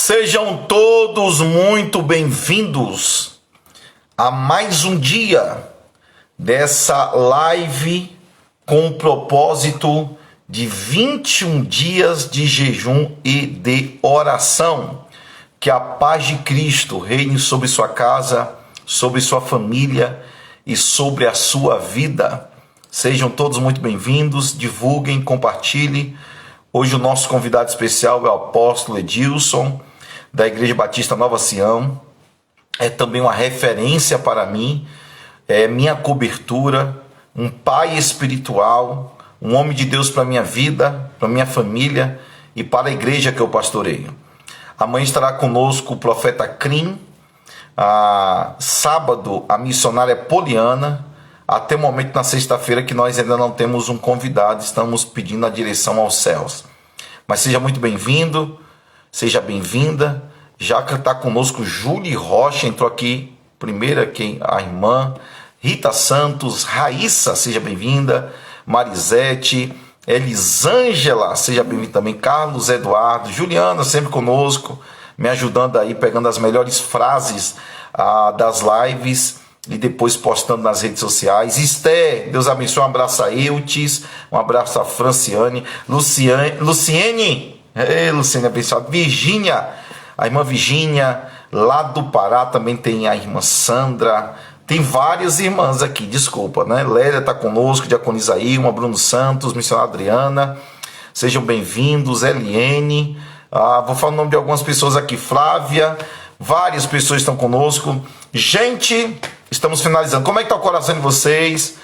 Sejam todos muito bem-vindos a mais um dia dessa live com o propósito de 21 dias de jejum e de oração. Que a paz de Cristo reine sobre sua casa, sobre sua família e sobre a sua vida. Sejam todos muito bem-vindos, divulguem, compartilhem. Hoje o nosso convidado especial é o apóstolo Edilson, da Igreja Batista Nova Sião. É também uma referência para mim, é minha cobertura, um pai espiritual, um homem de Deus para a minha vida, para a minha família e para a igreja que eu pastoreio. Amanhã estará conosco o profeta Crim, sábado a missionária Poliana, até o momento na sexta-feira que nós ainda não temos um convidado, estamos pedindo a direção aos céus. Mas seja muito bem-vindo, seja bem-vinda. Já que está conosco Júlia Rocha, entrou aqui primeiro aqui a irmã Rita Santos, Raíssa, seja bem-vinda, Marisete, Elisângela, seja bem-vinda também, Carlos Eduardo, Juliana sempre conosco, me ajudando aí, pegando as melhores frases das lives e depois postando nas redes sociais. Esté, Deus abençoe, um abraço a Eutis, um abraço a Franciane, Luciene, abençoado, Virgínia, a irmã Virgínia, lá do Pará, também tem a irmã Sandra, tem várias irmãs aqui, desculpa, né? Lélia está conosco, Diaconisa Ilma, Bruno Santos, missionária Adriana, sejam bem-vindos, Eliene, vou falar o nome de algumas pessoas aqui, Flávia, várias pessoas estão conosco. Gente, estamos finalizando. Como é que está o coração de vocês?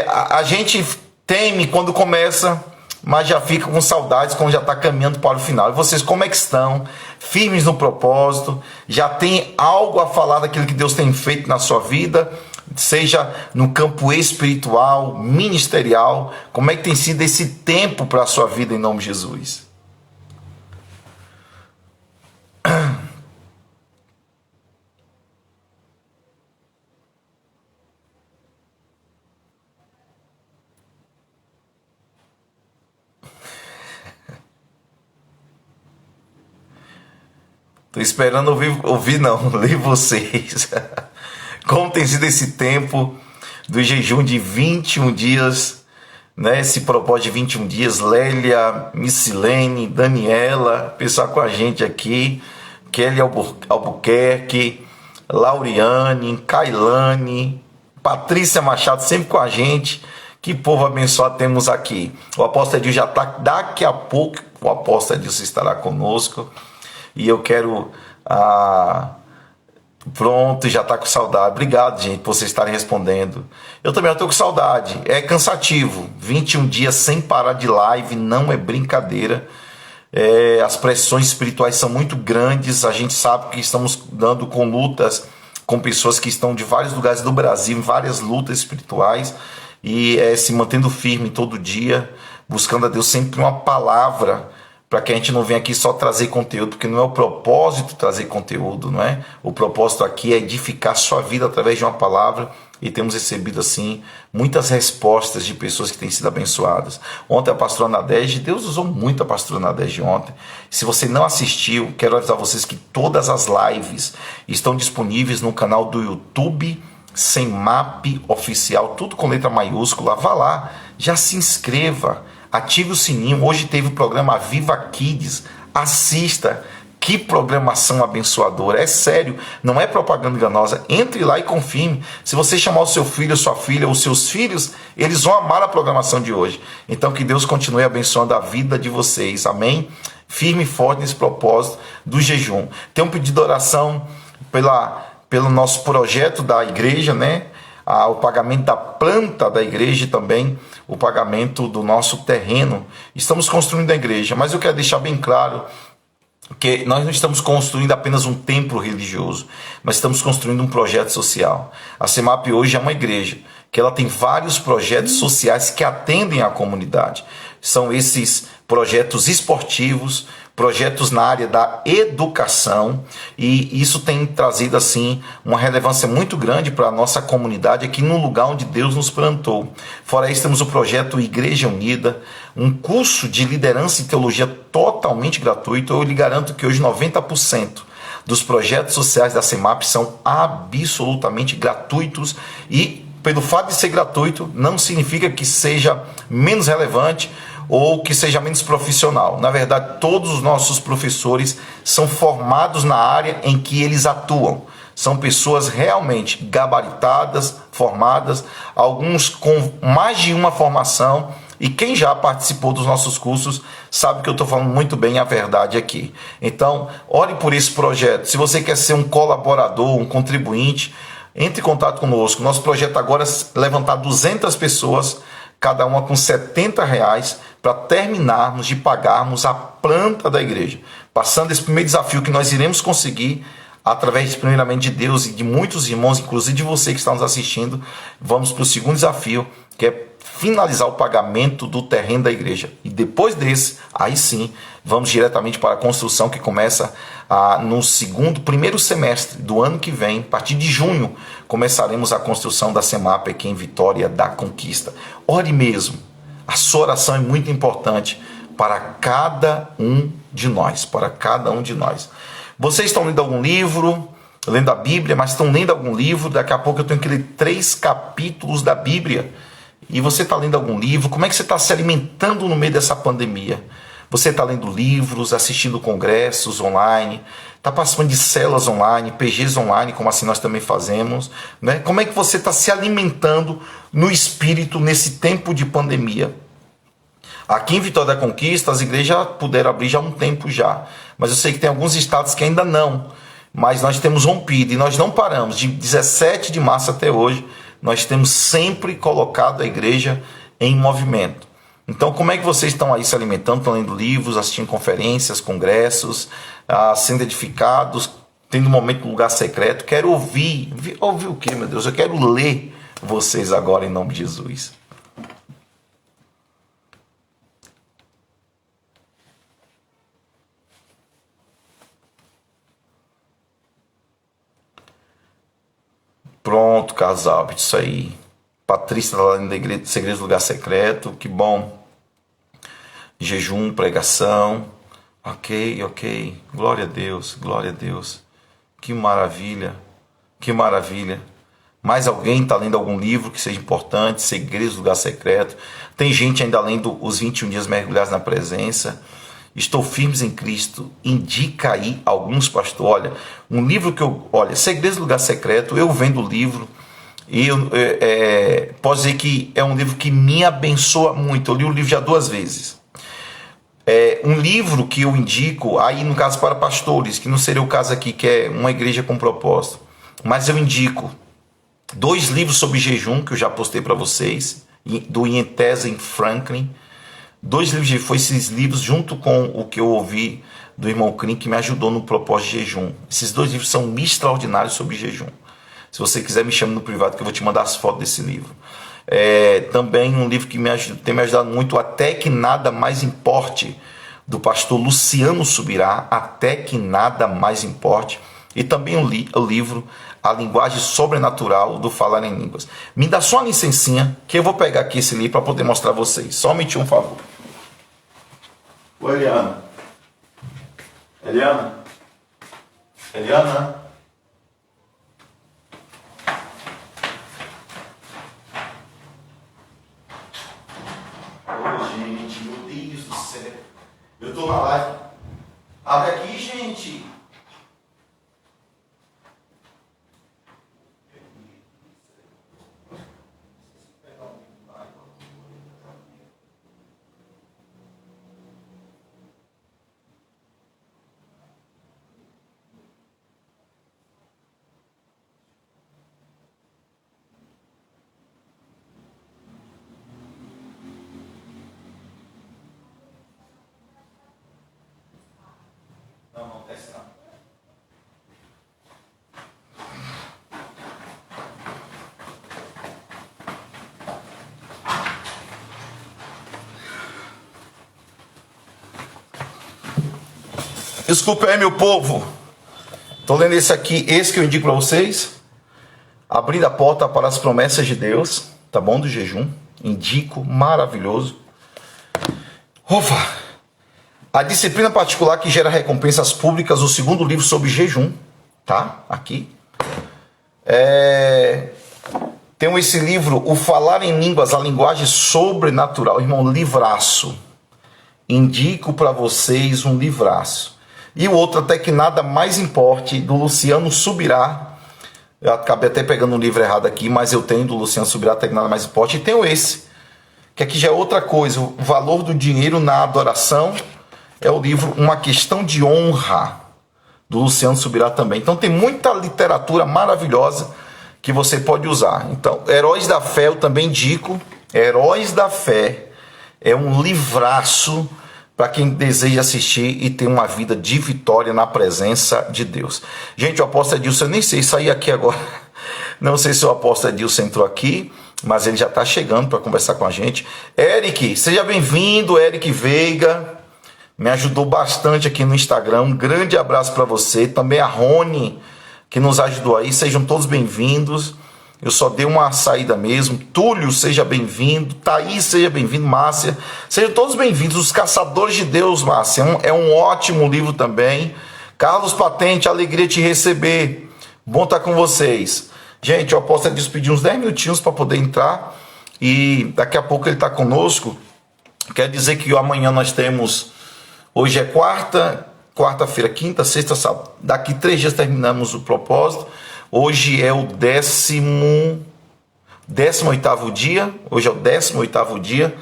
A gente teme quando começa, mas já fica com saudades quando já está caminhando para o final. E vocês, como é que estão? Firmes no propósito? Já tem algo a falar daquilo que Deus tem feito na sua vida? Seja no campo espiritual, ministerial. Como é que tem sido esse tempo para a sua vida em nome de Jesus? Estou esperando ler vocês. Como tem sido esse tempo do jejum de 21 dias, né? Esse propósito de 21 dias, Lélia, Missilene, Daniela, pessoal com a gente aqui, Kelly Albuquerque, Lauriane, Kailane, Patrícia Machado, sempre com a gente. Que povo abençoado temos aqui. O apóstolo Edilson já está, daqui a pouco, o apóstolo Edilson estará conosco. E eu quero, pronto, já está com saudade. Obrigado, gente, por vocês estarem respondendo. Eu também estou com saudade. É cansativo. 21 dias sem parar de live, não é brincadeira. As pressões espirituais são muito grandes. A gente sabe que estamos dando com lutas com pessoas que estão de vários lugares do Brasil, em várias lutas espirituais. E se mantendo firme todo dia, buscando a Deus sempre uma palavra, para que a gente não venha aqui só trazer conteúdo, porque não é o propósito trazer conteúdo, não é? O propósito aqui é edificar a sua vida através de uma palavra, e temos recebido, assim, muitas respostas de pessoas que têm sido abençoadas. Ontem a pastora Nadege, Deus usou muito a pastora Nadege ontem. Se você não assistiu, quero avisar vocês que todas as lives estão disponíveis no canal do YouTube, SEMAP Oficial, tudo com letra maiúscula. Vá lá, já se inscreva, ative o sininho. Hoje teve o programa Viva Kids, assista, que programação abençoadora, é sério, não é propaganda enganosa. Entre lá e confirme. Se você chamar o seu filho, sua filha, os seus filhos, eles vão amar a programação de hoje. Então que Deus continue abençoando a vida de vocês, amém? Firme e forte nesse propósito do jejum. Tem um pedido de oração pelo nosso projeto da igreja, né? O pagamento da planta da igreja e também o pagamento do nosso terreno. Estamos construindo a igreja, mas eu quero deixar bem claro que nós não estamos construindo apenas um templo religioso, mas estamos construindo um projeto social. A SEMAP hoje é uma igreja que ela tem vários projetos sociais que atendem à comunidade. São esses projetos esportivos, projetos na área da educação, e isso tem trazido assim uma relevância muito grande para a nossa comunidade aqui no lugar onde Deus nos plantou. Fora isso, temos o projeto Igreja Unida, um curso de liderança e teologia totalmente gratuito. Eu lhe garanto que hoje 90% dos projetos sociais da CEMAP são absolutamente gratuitos, e pelo fato de ser gratuito não significa que seja menos relevante ou que seja menos profissional. Na verdade, todos os nossos professores são formados na área em que eles atuam. São pessoas realmente gabaritadas, formadas, alguns com mais de uma formação, e quem já participou dos nossos cursos sabe que eu estou falando muito bem a verdade aqui. Então, ore por esse projeto. Se você quer ser um colaborador, um contribuinte, entre em contato conosco. Nosso projeto agora é levantar 200 pessoas, cada uma com R$ 70, para terminarmos de pagarmos a planta da igreja. Passando esse primeiro desafio que nós iremos conseguir, através primeiramente de Deus e de muitos irmãos, inclusive de você que está nos assistindo, vamos para o segundo desafio, que é finalizar o pagamento do terreno da igreja. E depois desse, aí sim, vamos diretamente para a construção, que começa no primeiro semestre do ano que vem. A partir de junho, começaremos a construção da CEMAP aqui em Vitória da Conquista. Ore mesmo. A sua oração é muito importante para cada um de nós. Para cada um de nós. Vocês estão lendo algum livro, lendo a Bíblia, mas estão lendo algum livro? Daqui a pouco eu tenho que ler 3 capítulos da Bíblia. E você está lendo algum livro? Como é que você está se alimentando no meio dessa pandemia? Você está lendo livros, assistindo congressos online, está participando de células online, PGs online, como assim nós também fazemos, né? Como é que você está se alimentando no espírito nesse tempo de pandemia? Aqui em Vitória da Conquista, as igrejas já puderam abrir já há um tempo já, mas eu sei que tem alguns estados que ainda não, mas nós temos rompido e nós não paramos. De 17 de março até hoje, nós temos sempre colocado a igreja em movimento. Então, como é que vocês estão aí se alimentando? Estão lendo livros, assistindo conferências, congressos, sendo edificados, tendo um momento no lugar secreto? Quero ouvir o quê, meu Deus? Eu quero ler vocês agora em nome de Jesus. Pronto, casal, isso aí. Patrícia está lá da igreja, Segredos do Lugar Secreto, que bom. Jejum, pregação. Ok. Glória a Deus, glória a Deus. Que maravilha, que maravilha. Mais alguém está lendo algum livro que seja importante? Segredos do Lugar Secreto. Tem gente ainda lendo os 21 dias mergulhados na presença. Estou firmes em Cristo. Indica aí alguns, pastor. Olha, um livro que Segredos do Lugar Secreto, eu vendo o livro e posso dizer que é um livro que me abençoa muito. Eu li o livro já 2 vezes. É um livro que eu indico, aí no caso para pastores, que não seria o caso aqui, que é uma igreja com propósito. Mas eu indico 2 livros sobre jejum, que eu já postei para vocês, do Ian Tesen Franklin. 2 livros, foi esses livros junto com o que eu ouvi do irmão Crin, que me ajudou no propósito de jejum. Esses 2 livros são extraordinários sobre jejum. Se você quiser, me chame no privado que eu vou te mandar as fotos desse livro. Também um livro que tem me ajudado muito, Até que Nada Mais Importe, do pastor Luciano Subirá, Até que Nada Mais Importe. E também o livro A Linguagem Sobrenatural do Falar em Línguas. Me dá só uma licencinha, que eu vou pegar aqui esse livro para poder mostrar a vocês. Somente um favor. Oi, Eliana. Eliana? Ô, gente, meu Deus do céu. Eu tô na live. Abre aqui, gente. Não, testa não. Desculpa aí, meu povo. Estou lendo esse aqui, esse que eu indico para vocês. Abrindo a porta para as promessas de Deus, tá bom? Do jejum. Indico, maravilhoso. Ufa! A disciplina particular que gera recompensas públicas, o segundo livro sobre jejum, tá? Aqui. Tem esse livro, O Falar em Línguas, a Linguagem Sobrenatural. Irmão, livraço. Indico para vocês um livraço. E o outro, Até que Nada Mais Importe, do Luciano Subirá. Eu acabei até pegando um livro errado aqui, mas eu tenho do Luciano Subirá, Até que Nada Mais Importe. E tenho esse, que aqui já é outra coisa. O Valor do Dinheiro na Adoração. É o livro Uma Questão de Honra, do Luciano Subirá também. Então tem muita literatura maravilhosa que você pode usar. Então, Heróis da Fé eu também indico. Heróis da Fé é um livraço para quem deseja assistir e ter uma vida de vitória na presença de Deus. Gente, o apóstolo Edilson, eu nem sei sair aqui agora. Não sei se o apóstolo Edilson entrou aqui, mas ele já está chegando para conversar com a gente. Eric, seja bem-vindo, Eric Veiga. Me ajudou bastante aqui no Instagram. Um grande abraço para você. Também a Rony, que nos ajudou aí. Sejam todos bem-vindos. Eu só dei uma saída mesmo. Túlio, seja bem-vindo. Thaís, seja bem-vindo. Márcia, sejam todos bem-vindos. Os Caçadores de Deus, Márcia. É um ótimo livro também. Carlos Patente, alegria te receber. Bom estar com vocês. Gente, eu posso despedir uns 10 minutinhos para poder entrar. E daqui a pouco ele está conosco. Quer dizer que amanhã nós temos... Hoje é quarta-feira, quinta, sexta, sábado. Daqui 3 dias terminamos o propósito. Hoje é o 18º dia. Hoje é o 18º dia.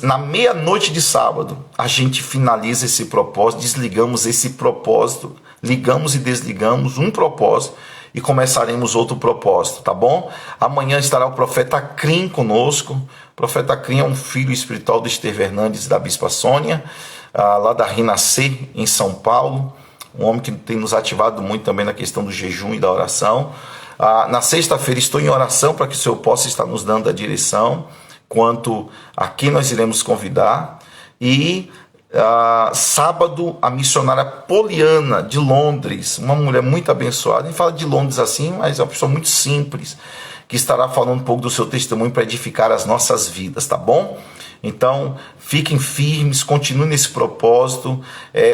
Na meia-noite de sábado, a gente finaliza esse propósito, desligamos esse propósito, ligamos e desligamos um propósito e começaremos outro propósito, tá bom? Amanhã estará o profeta Crim conosco. O profeta Crim é um filho espiritual do Esther Fernandes e da Bispa Sônia, lá da Renascer, em São Paulo, um homem que tem nos ativado muito também na questão do jejum e da oração. Na sexta-feira estou em oração para que o Senhor possa estar nos dando a direção quanto a quem nós iremos convidar. E sábado, a missionária Poliana, de Londres, uma mulher muito abençoada. A gente fala de Londres assim, mas é uma pessoa muito simples, que estará falando um pouco do seu testemunho para edificar as nossas vidas, tá bom? Então, fiquem firmes, continuem nesse propósito.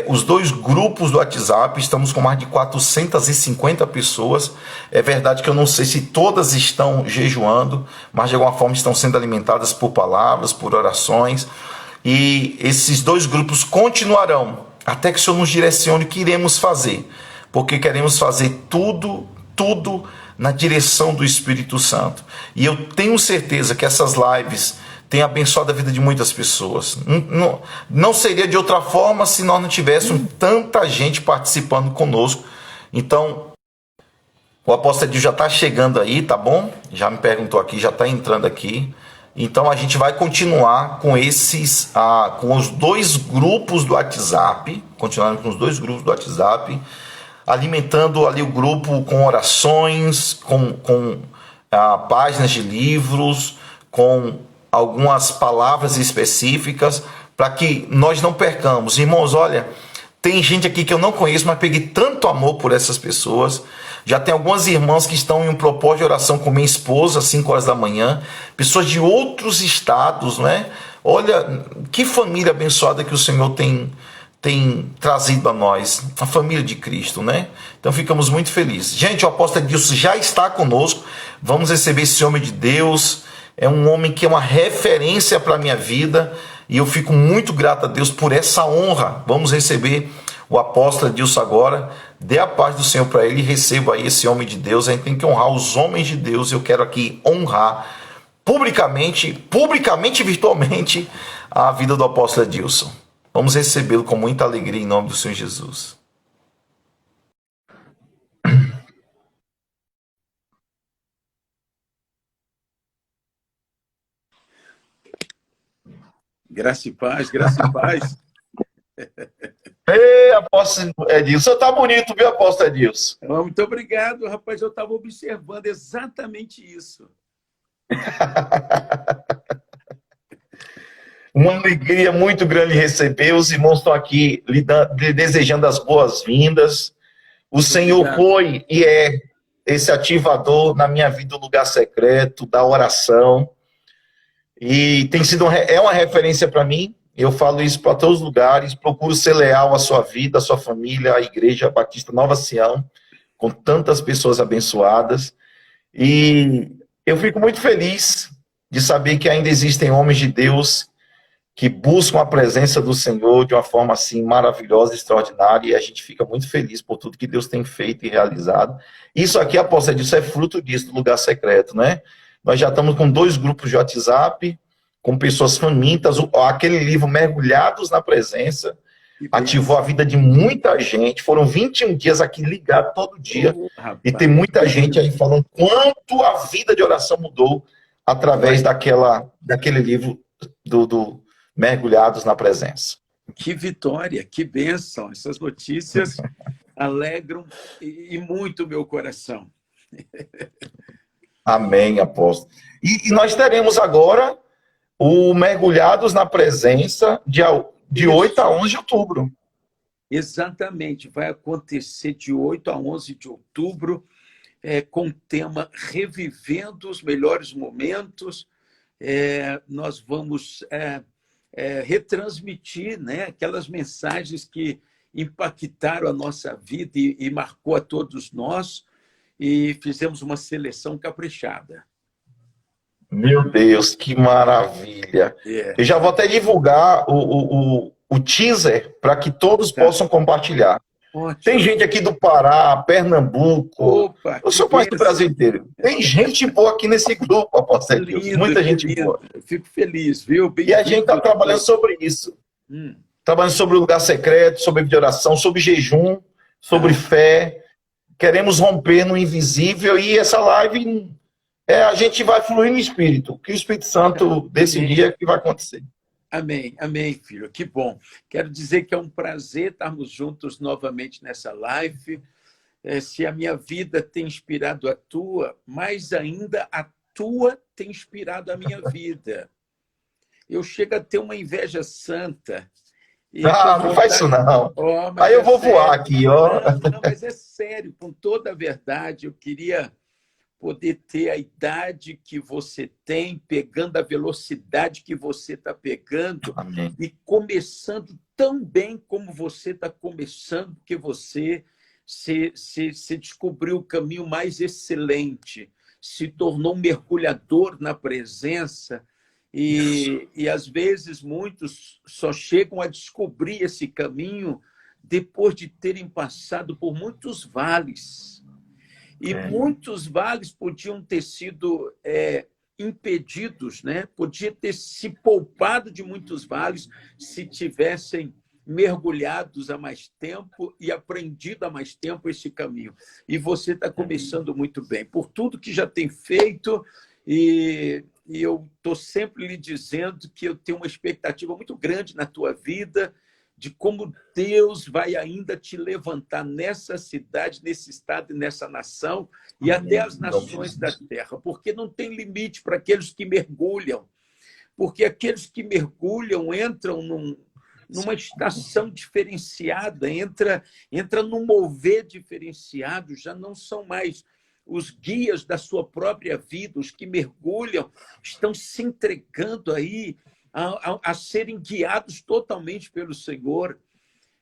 Os 2 grupos do WhatsApp, estamos com mais de 450 pessoas. É verdade que eu não sei se todas estão jejuando, mas de alguma forma estão sendo alimentadas por palavras, por orações. E esses 2 grupos continuarão, até que o Senhor nos direcione o que iremos fazer. Porque queremos fazer tudo na direção do Espírito Santo. E eu tenho certeza que essas lives tem abençoado a vida de muitas pessoas. Não seria de outra forma se nós não tivéssemos tanta gente participando conosco. Então, o apóstolo Edil já está chegando aí, tá bom? Já me perguntou aqui, já está entrando aqui. Então, a gente vai continuar com com os 2 grupos do WhatsApp, continuando com os 2 grupos do WhatsApp, alimentando ali o grupo com orações, com páginas de livros, com algumas palavras específicas, para que nós não percamos. Irmãos, olha, tem gente aqui que eu não conheço, mas peguei tanto amor por essas pessoas. Já tem algumas irmãs que estão em um propósito de oração com minha esposa, às 5 horas da manhã, pessoas de outros estados, né? Olha, que família abençoada que o Senhor tem trazido a nós, a família de Cristo, né? Então ficamos muito felizes. Gente, o apóstolo Edilson já está conosco. Vamos receber esse homem de Deus. É um homem que é uma referência para a minha vida e eu fico muito grato a Deus por essa honra. Vamos receber o apóstolo Edilson agora. Dê a paz do Senhor para ele e receba aí esse homem de Deus. A gente tem que honrar os homens de Deus. Eu quero aqui honrar publicamente e virtualmente a vida do apóstolo Edilson. Vamos recebê-lo com muita alegria em nome do Senhor Jesus. Graça e paz, graça e paz. Ei, apóstolo Edilson, tá bonito, viu, apóstolo Edilson? Muito obrigado, rapaz. Eu estava observando exatamente isso. Uma alegria muito grande receber. Os irmãos estão aqui desejando as boas-vindas. O Senhor Obrigado. foi e é esse ativador na minha vida, o lugar secreto, da oração. E tem sido é uma referência para mim. Eu falo isso para todos os lugares. Procuro ser leal à sua vida, à sua família, à Igreja Batista Nova Sião, com tantas pessoas abençoadas. E eu fico muito feliz de saber que ainda existem homens de Deus que buscam a presença do Senhor de uma forma assim maravilhosa, extraordinária, e a gente fica muito feliz por tudo que Deus tem feito e realizado. Isso aqui, apóstolo, disso é fruto disso, do lugar secreto, né? Nós já estamos com 2 grupos de WhatsApp, com pessoas famintas, aquele livro Mergulhados na Presença, ativou a vida de muita gente, foram 21 dias aqui ligado todo dia, e tem muita gente aí falando quanto a vida de oração mudou através daquele livro do Mergulhados na Presença. Que vitória, que bênção. Essas notícias alegram e muito o meu coração. Amém, apóstolo. E nós teremos agora o Mergulhados na Presença de 8 a 11 de outubro. Exatamente. Vai acontecer de 8 a 11 de outubro, com o tema Revivendo os Melhores Momentos. Nós vamos retransmitir, né, aquelas mensagens que impactaram a nossa vida e marcou a todos nós, e fizemos uma seleção caprichada. Meu Deus, que maravilha! Eu já vou até divulgar o teaser para que todos possam compartilhar. Ótimo. Tem gente aqui do Pará, Pernambuco. Opa, eu sou parte do Brasil inteiro. Tem gente boa aqui nesse grupo, apóstolo. Muita gente boa. Eu fico feliz, viu? E a gente está trabalhando sobre isso. Trabalhando sobre o lugar secreto, sobre vida de oração, sobre jejum, sobre fé. Queremos romper no invisível, e essa live a gente vai fluir no Espírito. Que o Espírito Santo decidir é que vai acontecer. Amém, amém, filho. Que bom. Quero dizer que é um prazer estarmos juntos novamente nessa live. Se a minha vida tem inspirado a tua, mais ainda a tua tem inspirado a minha vida. Eu chego a ter uma inveja santa. Não faz isso não. Aí eu vou voar aqui, ó. Não, mas é sério, com toda a verdade, eu queria poder ter a idade que você tem, pegando a velocidade que você está pegando. Amém. E começando tão bem como você está começando, porque você se descobriu o caminho mais excelente, se tornou um mergulhador na presença, e às vezes muitos só chegam a descobrir esse caminho depois de terem passado por muitos vales. E muitos vales podiam ter sido impedidos, né? Podia ter se poupado de muitos vales se tivessem mergulhados há mais tempo e aprendido há mais tempo esse caminho. E você está começando muito bem, por tudo que já tem feito, e eu estou sempre lhe dizendo que eu tenho uma expectativa muito grande na tua vida, de como Deus vai ainda te levantar nessa cidade, nesse estado e nessa nação, e até as nações da terra, porque não tem limite para aqueles que mergulham, porque aqueles que mergulham entram numa estação diferenciada, entra num mover diferenciado, já não são mais os guias da sua própria vida. Os que mergulham estão se entregando aí a serem guiados totalmente pelo Senhor,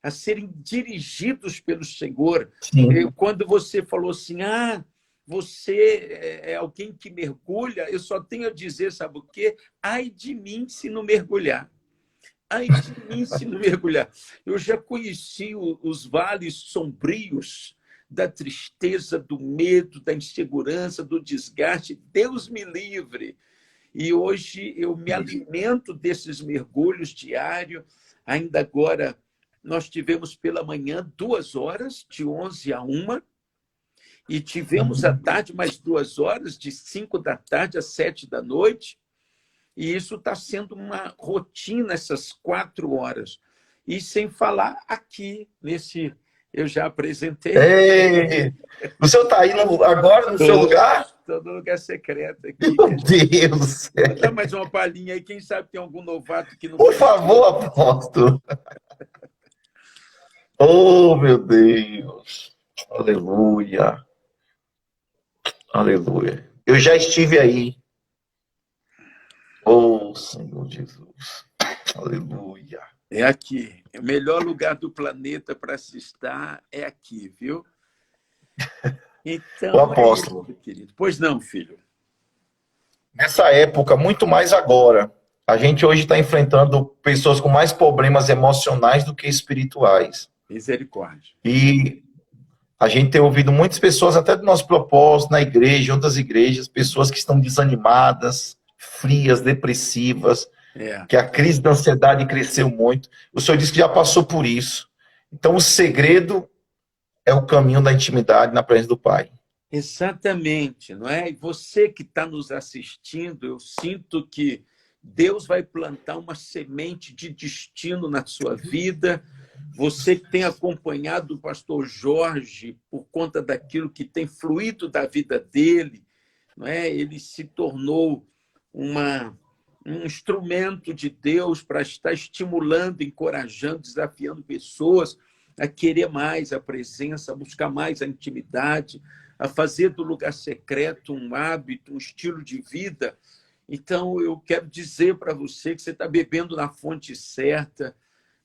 a serem dirigidos pelo Senhor. Quando você falou assim, você é alguém que mergulha, eu só tenho a dizer, sabe o quê? Ai de mim se não mergulhar. Ai de mim se não mergulhar. Eu já conheci os vales sombrios da tristeza, do medo, da insegurança, do desgaste. Deus me livre. E hoje eu me alimento desses mergulhos diários. Ainda agora, nós tivemos pela manhã 2 horas, de 11 a 1, e tivemos à tarde mais 2 horas, de 5 da tarde às 7 da noite. E isso está sendo uma rotina, essas 4 horas. E sem falar aqui, Eu já apresentei. Ei, o senhor está aí agora no seu lugar? Estou no lugar secreto aqui. Meu Deus do céu. Dá mais uma palhinha aí, quem sabe tem algum novato que não Por conhece. favor, apóstolo. Oh, meu Deus. Aleluia. Aleluia. Eu já estive aí. Oh, Senhor Jesus. Aleluia. É aqui. O melhor lugar do planeta para se estar é aqui, viu? O Então, é apóstolo. isso, querido. Pois não, filho. Nessa época, muito mais agora, a gente hoje está enfrentando pessoas com mais problemas emocionais do que espirituais. Misericórdia. E a gente tem ouvido muitas pessoas, até do nosso propósito, na igreja, outras igrejas, pessoas que estão desanimadas, frias, depressivas, que a crise da ansiedade cresceu muito. O senhor disse que já passou por isso. Então, o segredo é o caminho da intimidade na presença do Pai. Exatamente, não é? E você que está nos assistindo, eu sinto que Deus vai plantar uma semente de destino na sua vida. Você que tem acompanhado o pastor Jorge por conta daquilo que tem fluído da vida dele, não é? Ele se tornou um instrumento de Deus para estar estimulando, encorajando, desafiando pessoas a querer mais a presença, a buscar mais a intimidade, a fazer do lugar secreto um hábito, um estilo de vida. Então, eu quero dizer para você que você está bebendo na fonte certa,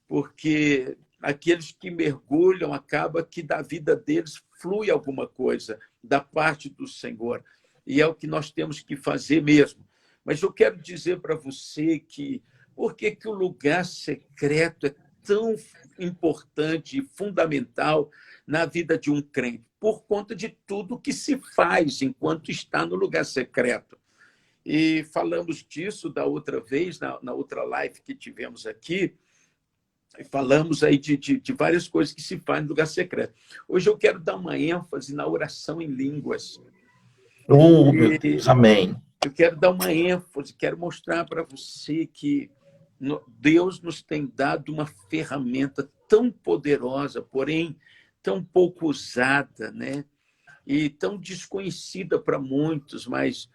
porque aqueles que mergulham, acaba que da vida deles flui alguma coisa da parte do Senhor. E é o que nós temos que fazer mesmo. Mas eu quero dizer para você que por que o lugar secreto é tão importante e fundamental na vida de um crente? Por conta de tudo que se faz enquanto está no lugar secreto. E falamos disso da outra vez, na outra live que tivemos aqui, falamos aí de várias coisas que se faz no lugar secreto. Hoje eu quero dar uma ênfase na oração em línguas. Oh, meu Deus, amém. Eu quero dar uma ênfase, quero mostrar para você que Deus nos tem dado uma ferramenta tão poderosa, porém tão pouco usada, né? E tão desconhecida para muitos, mas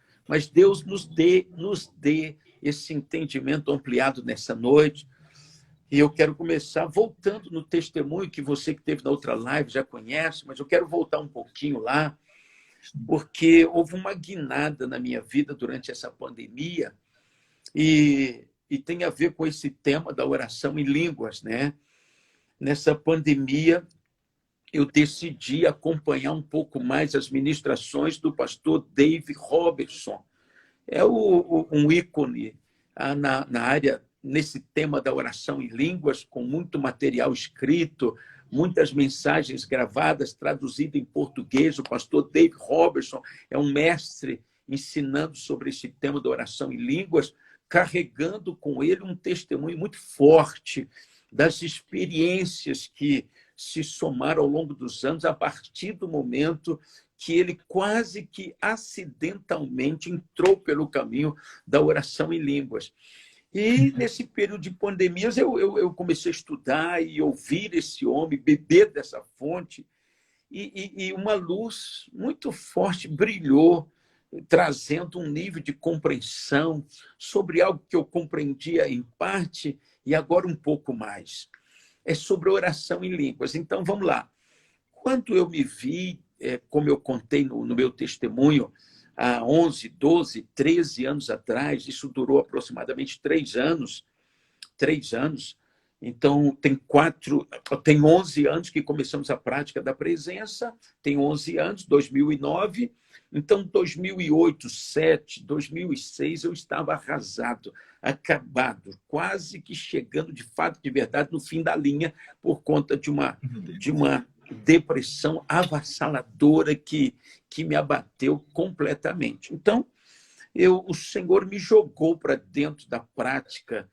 Deus nos dê esse entendimento ampliado nessa noite. E eu quero começar voltando no testemunho que você que teve na outra live já conhece, mas eu quero voltar um pouquinho lá, porque houve uma guinada na minha vida durante essa pandemia e tem a ver com esse tema da oração em línguas, né? Nessa pandemia, eu decidi acompanhar um pouco mais as ministrações do pastor Dave Robertson. É um ícone na área, nesse tema da oração em línguas, com muito material escrito, muitas mensagens gravadas, traduzidas em português. O pastor Dave Robertson é um mestre ensinando sobre esse tema da oração em línguas, carregando com ele um testemunho muito forte das experiências que se somaram ao longo dos anos, a partir do momento que ele quase que acidentalmente entrou pelo caminho da oração em línguas. E nesse período de pandemias, eu comecei a estudar e ouvir esse homem, beber dessa fonte, e uma luz muito forte brilhou, trazendo um nível de compreensão sobre algo que eu compreendia em parte e agora um pouco mais. É sobre oração em línguas. Então, vamos lá. Quando eu me vi, como eu contei no meu testemunho, há 11, 12, 13 anos atrás, isso durou aproximadamente 3 anos. 3 anos. Então, tem 11 anos que começamos a prática da presença, tem 11 anos, 2009. Então, 2008, 2007, 2006, eu estava arrasado, acabado, quase que chegando, de fato, de verdade, no fim da linha, por conta de uma depressão avassaladora que me abateu completamente. Então, o Senhor me jogou para dentro da prática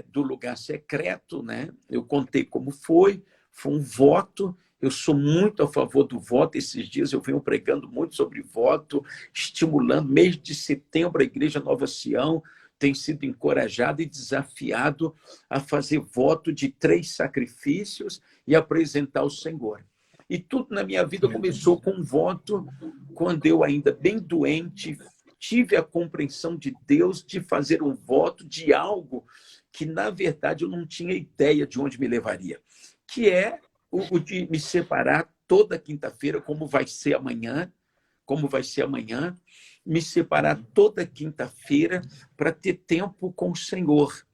do lugar secreto, né? Eu contei como foi um voto. Eu sou muito a favor do voto. Esses dias eu venho pregando muito sobre voto, estimulando. Mês de setembro, a Igreja Nova Sião tem sido encorajado e desafiado a fazer voto de 3 sacrifícios e apresentar ao Senhor. E tudo na minha vida começou com um voto, quando eu, ainda bem doente, tive a compreensão de Deus de fazer um voto de algo que, na verdade, eu não tinha ideia de onde me levaria, que é o de me separar toda quinta-feira, como vai ser amanhã, me separar toda quinta-feira para ter tempo com o Senhor.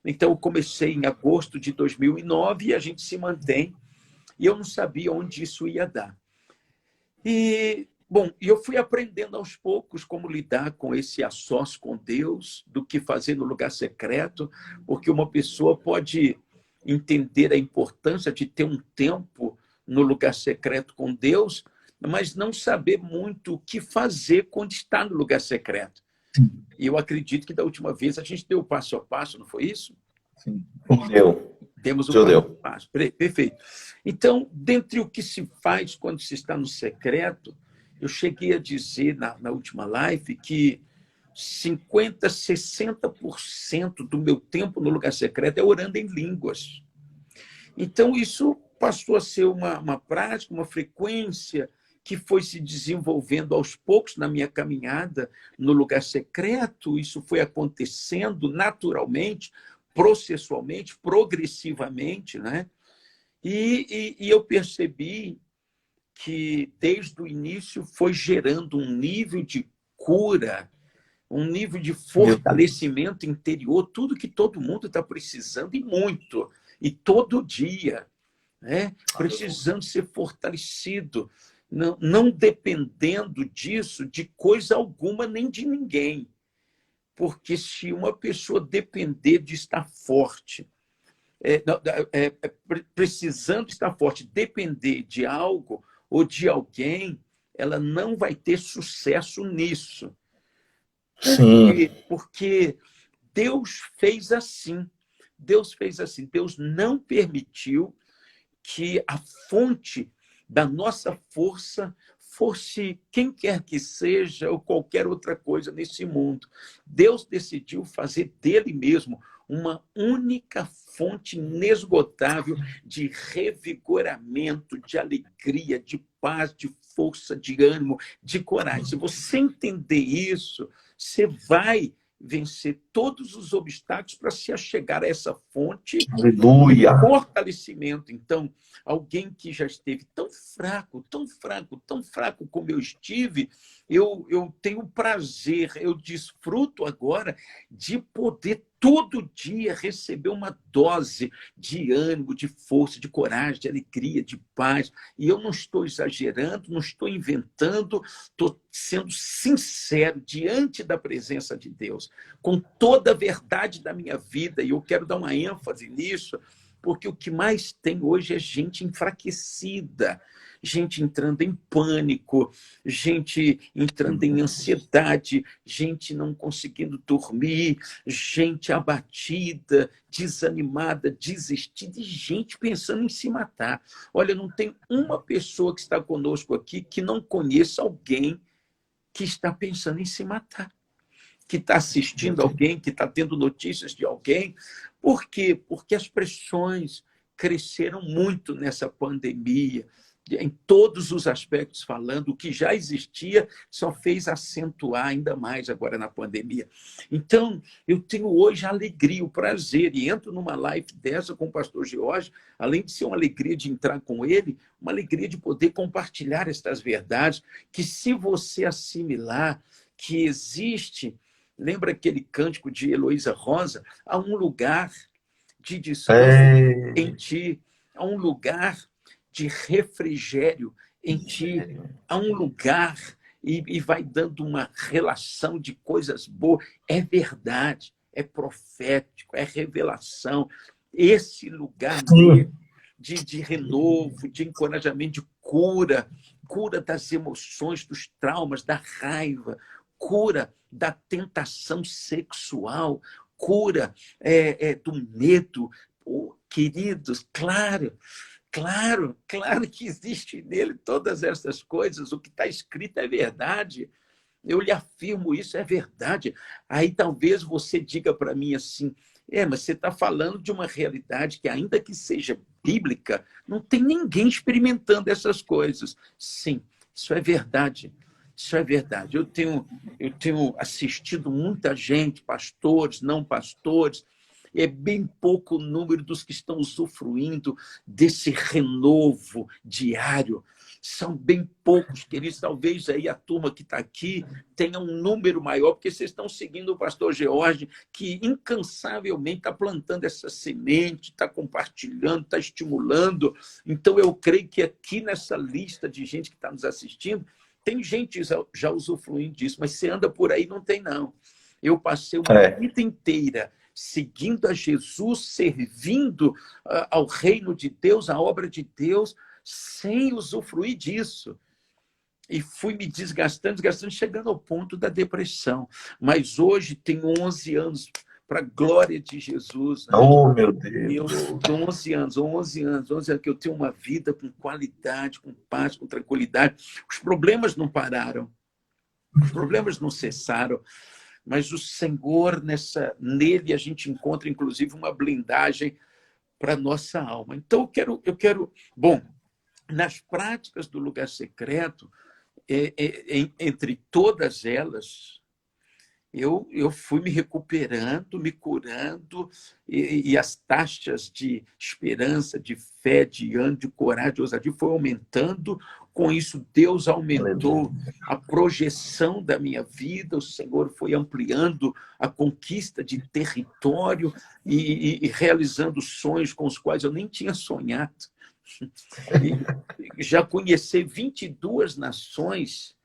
Então, eu comecei em agosto de 2009 e a gente se mantém, e eu não sabia onde isso ia dar. E, bom, eu fui aprendendo aos poucos como lidar com esse a sós com Deus, do que fazer no lugar secreto, porque uma pessoa pode entender a importância de ter um tempo no lugar secreto com Deus, mas não saber muito o que fazer quando está no lugar secreto. E eu acredito que da última vez a gente deu o passo a passo, não foi isso? Sim. Deu. Temos o passo a passo. Perfeito. Então, dentre o que se faz quando se está no secreto, eu cheguei a dizer na última live que 50%, 60% do meu tempo no lugar secreto é orando em línguas. Então, isso passou a ser uma prática, uma frequência que foi se desenvolvendo aos poucos na minha caminhada no lugar secreto. Isso foi acontecendo naturalmente, processualmente, progressivamente, né? E eu percebi que, desde o início, foi gerando um nível de cura, um nível de fortalecimento interior, tudo que todo mundo está precisando, e muito, e todo dia, né? Precisando ser fortalecido, não dependendo disso, de coisa alguma, nem de ninguém. Porque se uma pessoa depender de estar forte, precisando estar forte, depender de algo ou de alguém, ela não vai ter sucesso nisso. Sim. Porque Deus fez assim. Deus fez assim. Deus não permitiu que a fonte da nossa força fosse quem quer que seja ou qualquer outra coisa nesse mundo. Deus decidiu fazer dele mesmo uma única fonte inesgotável de revigoramento, de alegria, de paz, de força, de ânimo, de coragem. Se você entender isso, você vai vencer todos os obstáculos para se achegar a essa fonte. Aleluia. De fortalecimento. Então, alguém que já esteve tão fraco, tão fraco, tão fraco como eu estive, eu tenho prazer, eu desfruto agora de poder todo dia receber uma dose de ânimo, de força, de coragem, de alegria, de paz. E eu não estou exagerando, não estou inventando, estou sendo sincero diante da presença de Deus, com toda a verdade da minha vida. E eu quero dar uma ênfase nisso, porque o que mais tem hoje é gente enfraquecida, gente entrando em pânico, gente entrando em ansiedade, gente não conseguindo dormir, gente abatida, desanimada, desistida, e gente pensando em se matar. Olha, não tem uma pessoa que está conosco aqui que não conheça alguém que está pensando em se matar, que está assistindo alguém, que está tendo notícias de alguém. Por quê? Porque as pressões cresceram muito nessa pandemia, em todos os aspectos falando. O que já existia só fez acentuar ainda mais agora na pandemia. Então, eu tenho hoje a alegria, o prazer, e entro numa live dessa com o pastor Jorge, além de ser uma alegria de entrar com ele, uma alegria de poder compartilhar estas verdades, que, se você assimilar que existe... Lembra aquele cântico de Heloísa Rosa? Há um lugar de descanso em ti, há um lugar de refrigério em ti, há um lugar, e vai dando uma relação de coisas boas. É verdade, é profético, é revelação. Esse lugar de renovo, de encorajamento, de cura, cura das emoções, dos traumas, da raiva, cura da tentação sexual, cura do medo. Queridos, claro que existe nele todas essas coisas. O que está escrito é verdade. Eu lhe afirmo isso, é verdade. Aí talvez você diga para mim assim, mas você está falando de uma realidade que, ainda que seja bíblica, não tem ninguém experimentando essas coisas. Sim, isso é verdade. Isso é verdade. Eu tenho assistido muita gente, pastores, não pastores, é bem pouco o número dos que estão usufruindo desse renovo diário. São bem poucos, queridos. Talvez aí a turma que está aqui tenha um número maior, porque vocês estão seguindo o pastor George, que incansavelmente está plantando essa semente, está compartilhando, está estimulando. Então, eu creio que aqui nessa lista de gente que está nos assistindo, tem gente já usufruindo disso, mas você anda por aí, não tem, não. Eu passei uma vida inteira seguindo a Jesus, servindo ao reino de Deus, à obra de Deus, sem usufruir disso. E fui me desgastando, chegando ao ponto da depressão. Mas hoje tenho 11 anos, para a glória de Jesus. Né? Oh, meu Deus! Eu tenho 11 anos que eu tenho uma vida com qualidade, com paz, com tranquilidade. Os problemas não pararam, os problemas não cessaram, mas o Senhor, nele a gente encontra, inclusive, uma blindagem para a nossa alma. Então, bom, nas práticas do lugar secreto, entre todas elas, eu fui me recuperando, me curando, e as taxas de esperança, de fé, de ânimo, de coragem, de ousadia foi aumentando. Com isso, Deus aumentou a projeção da minha vida, o Senhor foi ampliando a conquista de território e realizando sonhos com os quais eu nem tinha sonhado. E já conheci 22 nações,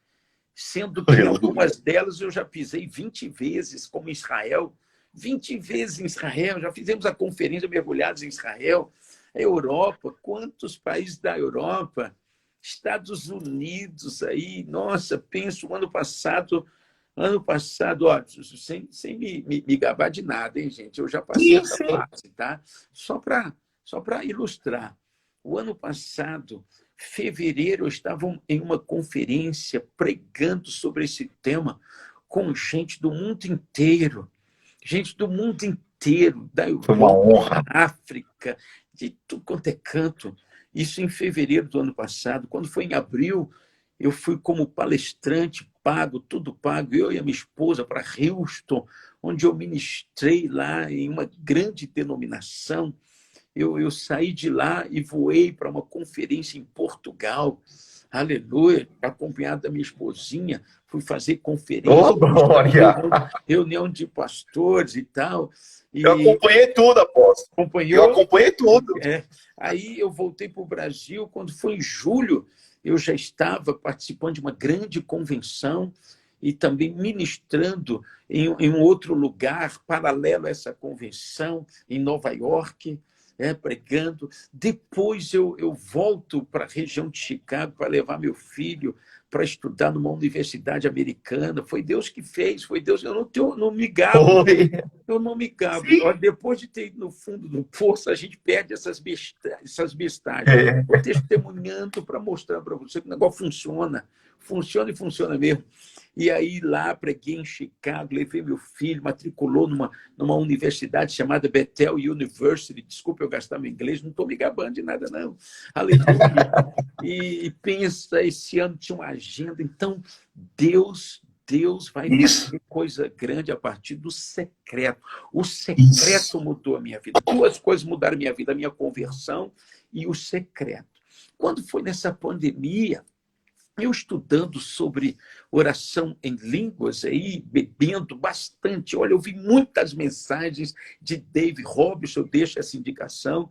sendo que algumas delas eu já pisei 20 vezes, como Israel. 20 vezes em Israel, já fizemos a conferência Mergulhados em Israel. A Europa, quantos países da Europa? Estados Unidos, aí, nossa, penso, ano passado, ó, sem me gabar de nada, hein, gente? Eu já passei essa fase, tá? Só para ilustrar. O ano passado, fevereiro, eu estava em uma conferência pregando sobre esse tema com gente do mundo inteiro. Gente do mundo inteiro, da Foi uma Europa, honra. da África, de tudo quanto é canto. Isso em fevereiro do ano passado. Quando foi em abril, eu fui como palestrante, pago, tudo pago, eu e a minha esposa, para Houston, onde eu ministrei lá em uma grande denominação. Eu saí de lá e voei para uma conferência em Portugal, aleluia, acompanhado da minha esposinha, fui fazer conferência, Oh, glória! reunião de pastores e tal. E eu acompanhei tudo, apóstolo. Acompanhou? Eu acompanhei tudo. Aí eu voltei para o Brasil, quando foi em julho, eu já estava participando de uma grande convenção e também ministrando em um outro lugar, paralelo a essa convenção, em Nova York, pregando. Depois eu volto para a região de Chicago para levar meu filho para estudar numa universidade americana. Foi Deus que fez, foi Deus. Eu não me gabo. Eu não me gabo. Depois de ter ido no fundo do poço, a gente perde essas bestagens. Estou testemunhando para mostrar para você que o negócio funciona. Funciona e funciona mesmo. E aí lá preguei em Chicago, levei meu filho, matriculou numa universidade chamada Bethel University. Desculpa eu gastar meu inglês, não estou me gabando de nada, não. Aleluia. E pensa, esse ano tinha uma agenda. Então, Deus vai fazer coisa grande a partir do secreto. O secreto mudou a minha vida. 2 coisas mudaram a minha vida, a minha conversão e o secreto. Quando foi nessa pandemia, eu estudando sobre oração em línguas, aí, bebendo bastante. Olha, eu vi muitas mensagens de Dave Robson, eu deixo essa indicação,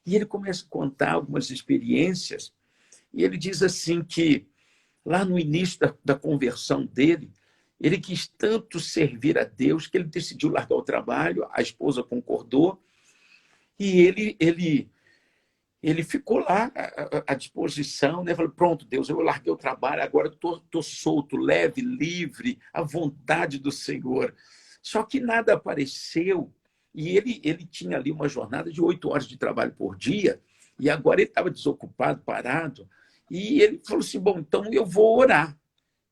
e ele começa a contar algumas experiências, e ele diz assim que, lá no início da conversão dele, ele quis tanto servir a Deus que ele decidiu largar o trabalho, a esposa concordou, e ele ficou lá à disposição, né? Falou, pronto, Deus, eu larguei o trabalho, agora estou solto, leve, livre, à vontade do Senhor. Só que nada apareceu, e ele tinha ali uma jornada de 8 horas de trabalho por dia, e agora ele estava desocupado, parado, e ele falou assim, bom, então eu vou orar.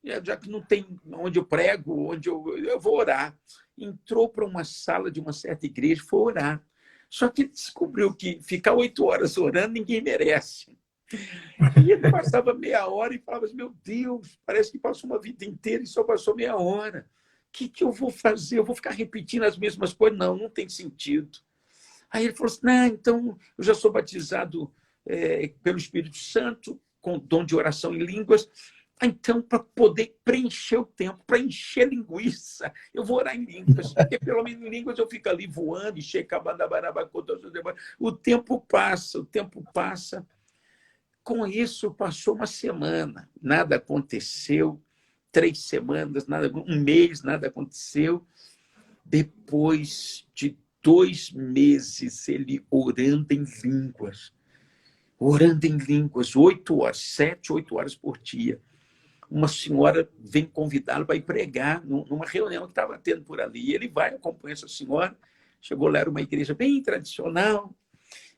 já que não tem onde eu prego, onde eu vou orar. Entrou para uma sala de uma certa igreja, foi orar. Só que ele descobriu que ficar 8 horas orando ninguém merece. E ele passava meia hora e falava assim, meu Deus, parece que passou uma vida inteira e só passou meia hora. O que eu vou fazer? Eu vou ficar repetindo as mesmas coisas? Não, não tem sentido. Aí ele falou assim, não, então eu já sou batizado pelo Espírito Santo, com dom de oração em línguas. Então, para poder preencher o tempo, para encher linguiça, eu vou orar em línguas. Porque pelo menos em línguas eu fico ali voando, o tempo passa, o tempo passa. Com isso, passou uma semana, nada aconteceu. 3 semanas, um mês, nada aconteceu. Depois de 2 meses, ele orando em línguas. Orando em línguas, 8 horas, 7, 8 horas por dia. Uma senhora vem convidá-lo para ir pregar numa reunião que estava tendo por ali. E ele vai, acompanha essa senhora. Chegou lá, era uma igreja bem tradicional.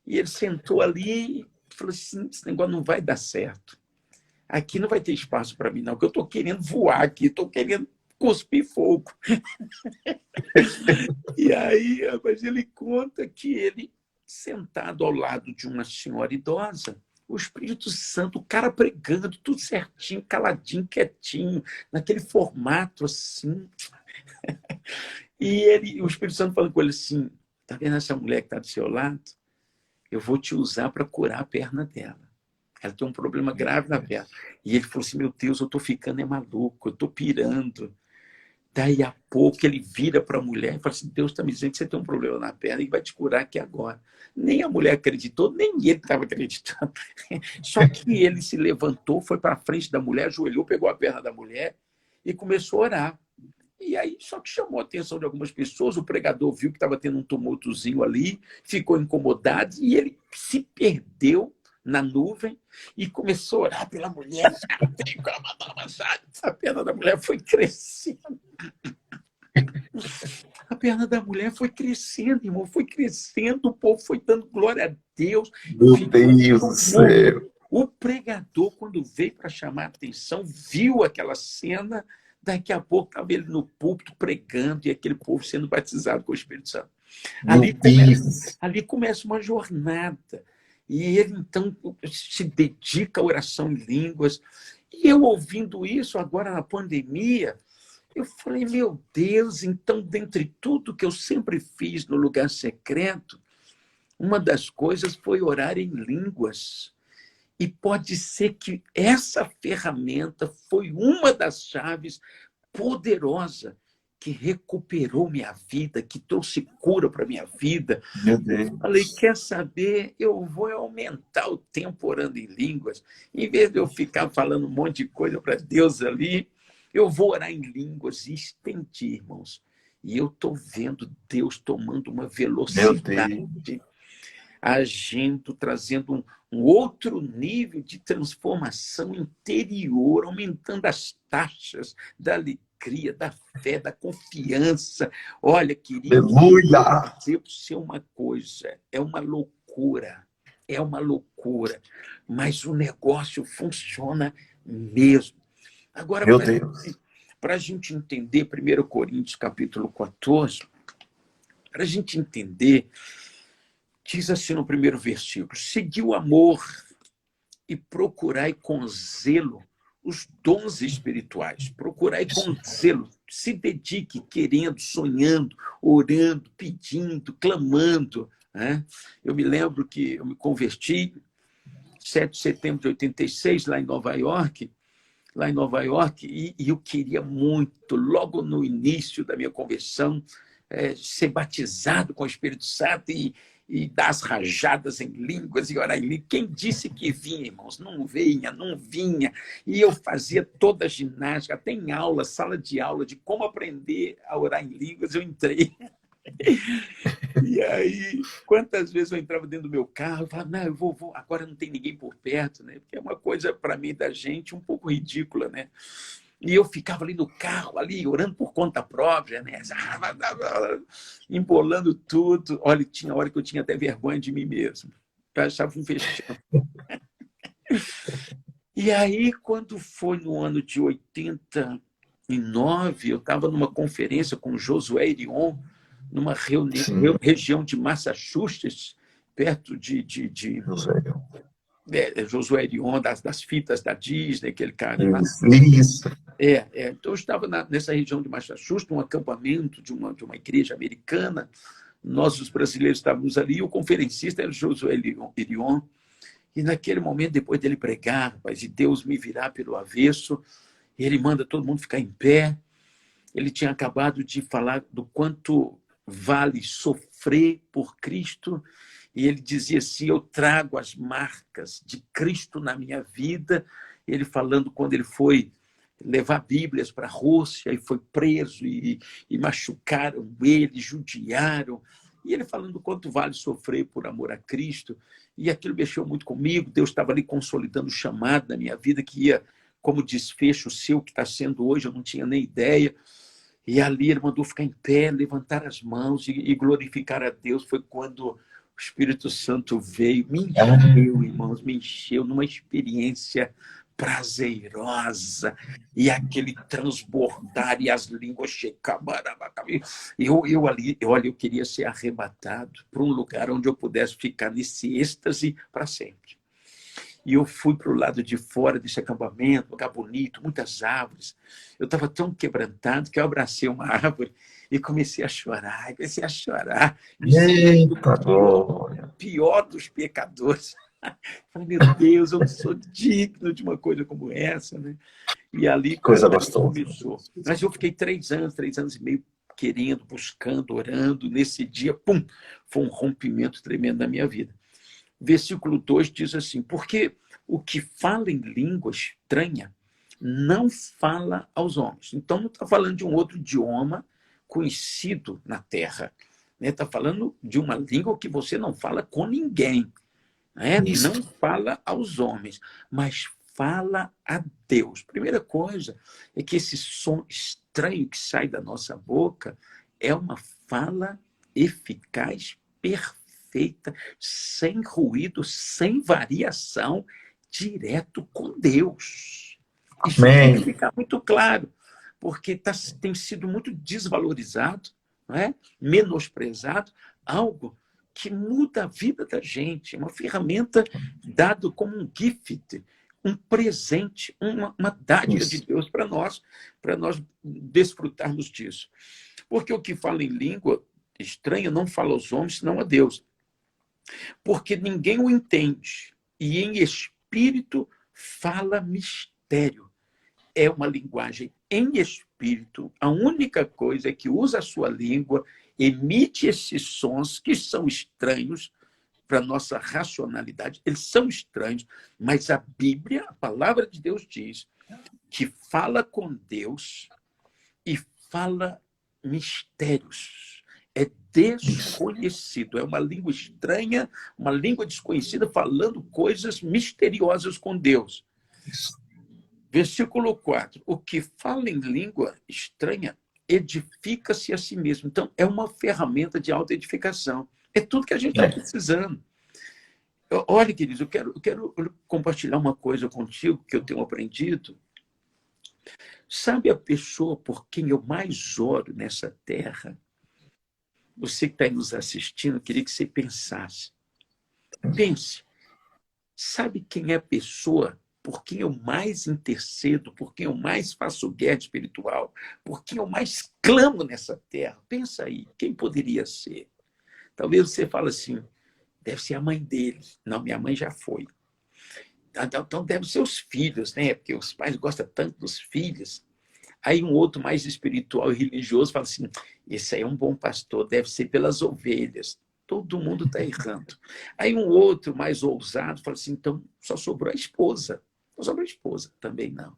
E ele sentou ali e falou assim, esse negócio não vai dar certo. Aqui não vai ter espaço para mim, não, porque eu estou querendo voar aqui, estou querendo cuspir fogo. E aí, mas ele conta que ele, sentado ao lado de uma senhora idosa, o Espírito Santo, o cara pregando, tudo certinho, caladinho, quietinho, naquele formato assim. E o Espírito Santo falando com ele assim, tá vendo essa mulher que está do seu lado? Eu vou te usar para curar a perna dela. Ela tem um problema grave na perna. E ele falou assim, meu Deus, eu estou ficando maluco, eu estou pirando. Daí a pouco ele vira para a mulher e fala assim, Deus está me dizendo que você tem um problema na perna e vai te curar aqui agora. Nem a mulher acreditou, nem ele estava acreditando. Só que ele se levantou, foi para a frente da mulher, ajoelhou, pegou a perna da mulher e começou a orar. E aí, só que chamou a atenção de algumas pessoas, o pregador viu que estava tendo um tumultozinho ali, ficou incomodado e ele se perdeu na nuvem e começou a orar pela mulher. A perna da mulher foi crescendo. A perna da mulher foi crescendo, irmão, foi crescendo, o povo foi dando glória a Deus. Meu Deus do céu. O pregador, quando veio para chamar a atenção, viu aquela cena. Daqui a pouco estava ele no púlpito pregando e aquele povo sendo batizado com o Espírito Santo. Ali começa uma jornada. E ele, então, se dedica à oração em línguas. E eu, ouvindo isso, agora na pandemia, eu falei, meu Deus, então, dentre tudo que eu sempre fiz no lugar secreto, uma das coisas foi orar em línguas. E pode ser que essa ferramenta foi uma das chaves poderosa que recuperou minha vida, que trouxe cura para minha vida. Meu Deus. Eu falei, quer saber? Eu vou aumentar o tempo orando em línguas. Em vez de eu ficar falando um monte de coisa para Deus ali, eu vou orar em línguas e estendi, irmãos. E eu estou vendo Deus tomando uma velocidade, agindo, trazendo um outro nível de transformação interior, aumentando as taxas da alegria, da fé, da confiança. Olha, querido, eu vou dizer para você uma coisa, é uma loucura, mas o negócio funciona mesmo. Agora, para a gente entender 1 Coríntios, capítulo 14, para a gente entender, diz assim no primeiro versículo, segui o amor e procurai com zelo os dons espirituais. Procurai com zelo, se dedique querendo, sonhando, orando, pedindo, clamando. Né? Eu me lembro que eu me converti 7 de setembro de 86, lá em Nova York, e eu queria muito, logo no início da minha conversão, ser batizado com o Espírito Santo e dar as rajadas em línguas e orar em línguas. Quem disse que vinha, irmãos? Não vinha. E eu fazia toda a ginástica, até em aula, sala de aula, de como aprender a orar em línguas, eu entrei. E aí, quantas vezes eu entrava dentro do meu carro e falava, não, eu vou, agora não tem ninguém por perto, né? Porque é uma coisa, para mim, da gente, um pouco ridícula, né? E eu ficava ali no carro, ali, orando por conta própria, né? Embolando tudo. Olha, tinha hora que eu tinha até vergonha de mim mesmo. Eu achava um vexame. E aí, quando foi no ano de 89, eu estava numa conferência com Josué Herion, numa região de Massachusetts, perto de Josué Herion, das fitas da Disney, aquele cara lá. Isso. Então, eu estava nessa região de Massachusetts, num acampamento de uma igreja americana. Nós, os brasileiros, estávamos ali, e o conferencista era o Josué Herion. E naquele momento, depois dele pregar, rapaz, e Deus me virar pelo avesso, ele manda todo mundo ficar em pé. Ele tinha acabado de falar do quanto vale sofrer por Cristo, e ele dizia assim: eu trago as marcas de Cristo na minha vida. Ele falando quando ele foi levar Bíblias para a Rússia e foi preso e machucaram ele, judiaram. E ele falando quanto vale sofrer por amor a Cristo. E aquilo mexeu muito comigo. Deus estava ali consolidando o chamado na minha vida, que ia como desfecho seu, que está sendo hoje, eu não tinha nem ideia. E ali ele mandou ficar em pé, levantar as mãos e glorificar a Deus. Foi quando o Espírito Santo veio, me encheu, irmãos, me encheu numa experiência prazerosa, e aquele transbordar e as línguas checavam. Eu queria ser arrebatado para um lugar onde eu pudesse ficar nesse êxtase para sempre. E eu fui para o lado de fora desse acampamento, lugar bonito, muitas árvores. Eu estava tão quebrantado que eu abracei uma árvore e comecei a chorar. Me sentindo pior dos pecadores. Falei, meu Deus, eu não sou digno de uma coisa como essa, né? E ali coisa gostosa. Começou. Mas eu fiquei 3 anos e meio querendo, buscando, orando. Nesse dia, pum, foi um rompimento tremendo na minha vida. Versículo 2 diz assim: porque o que fala em língua estranha não fala aos homens. Então, não está falando de um outro idioma conhecido na terra. Está falando de uma língua que você não fala com ninguém. Não fala aos homens, mas fala a Deus. Primeira coisa é que esse som estranho que sai da nossa boca é uma fala eficaz, perfeita, sem ruído, sem variação, direto com Deus. Isso tem que ficar muito claro, porque tem sido muito desvalorizado, menosprezado, algo que muda a vida da gente, uma ferramenta dada como um gift, um presente, uma dádiva de Deus para nós desfrutarmos disso. Porque o que fala em língua estranha não fala aos homens, senão a Deus. Porque ninguém o entende, e em espírito fala mistério. É uma linguagem em espírito. A única coisa é que usa a sua língua, emite esses sons que são estranhos para a nossa racionalidade. Eles são estranhos, mas a Bíblia, a palavra de Deus diz que fala com Deus e fala mistérios. É desconhecido, é uma língua estranha, uma língua desconhecida, falando coisas misteriosas com Deus. Versículo 4. O que fala em língua estranha edifica-se a si mesmo. Então, é uma ferramenta de autoedificação. É tudo que a gente está precisando. Olha, queridos, eu quero compartilhar uma coisa contigo que eu tenho aprendido. Sabe a pessoa por quem eu mais oro nessa terra? Você que está aí nos assistindo, eu queria que você pensasse. Pense. Sabe quem é a pessoa por quem eu mais intercedo, por quem eu mais faço guerra espiritual, por quem eu mais clamo nessa terra? Pensa aí, quem poderia ser? Talvez você fale assim: deve ser a mãe dele. Não, minha mãe já foi. Então deve ser os filhos, né? Porque os pais gostam tanto dos filhos. Aí um outro mais espiritual e religioso fala assim: esse aí é um bom pastor, deve ser pelas ovelhas. Todo mundo está errando. Aí um outro mais ousado fala assim: então só sobrou a esposa. Não sobrou a esposa, também não.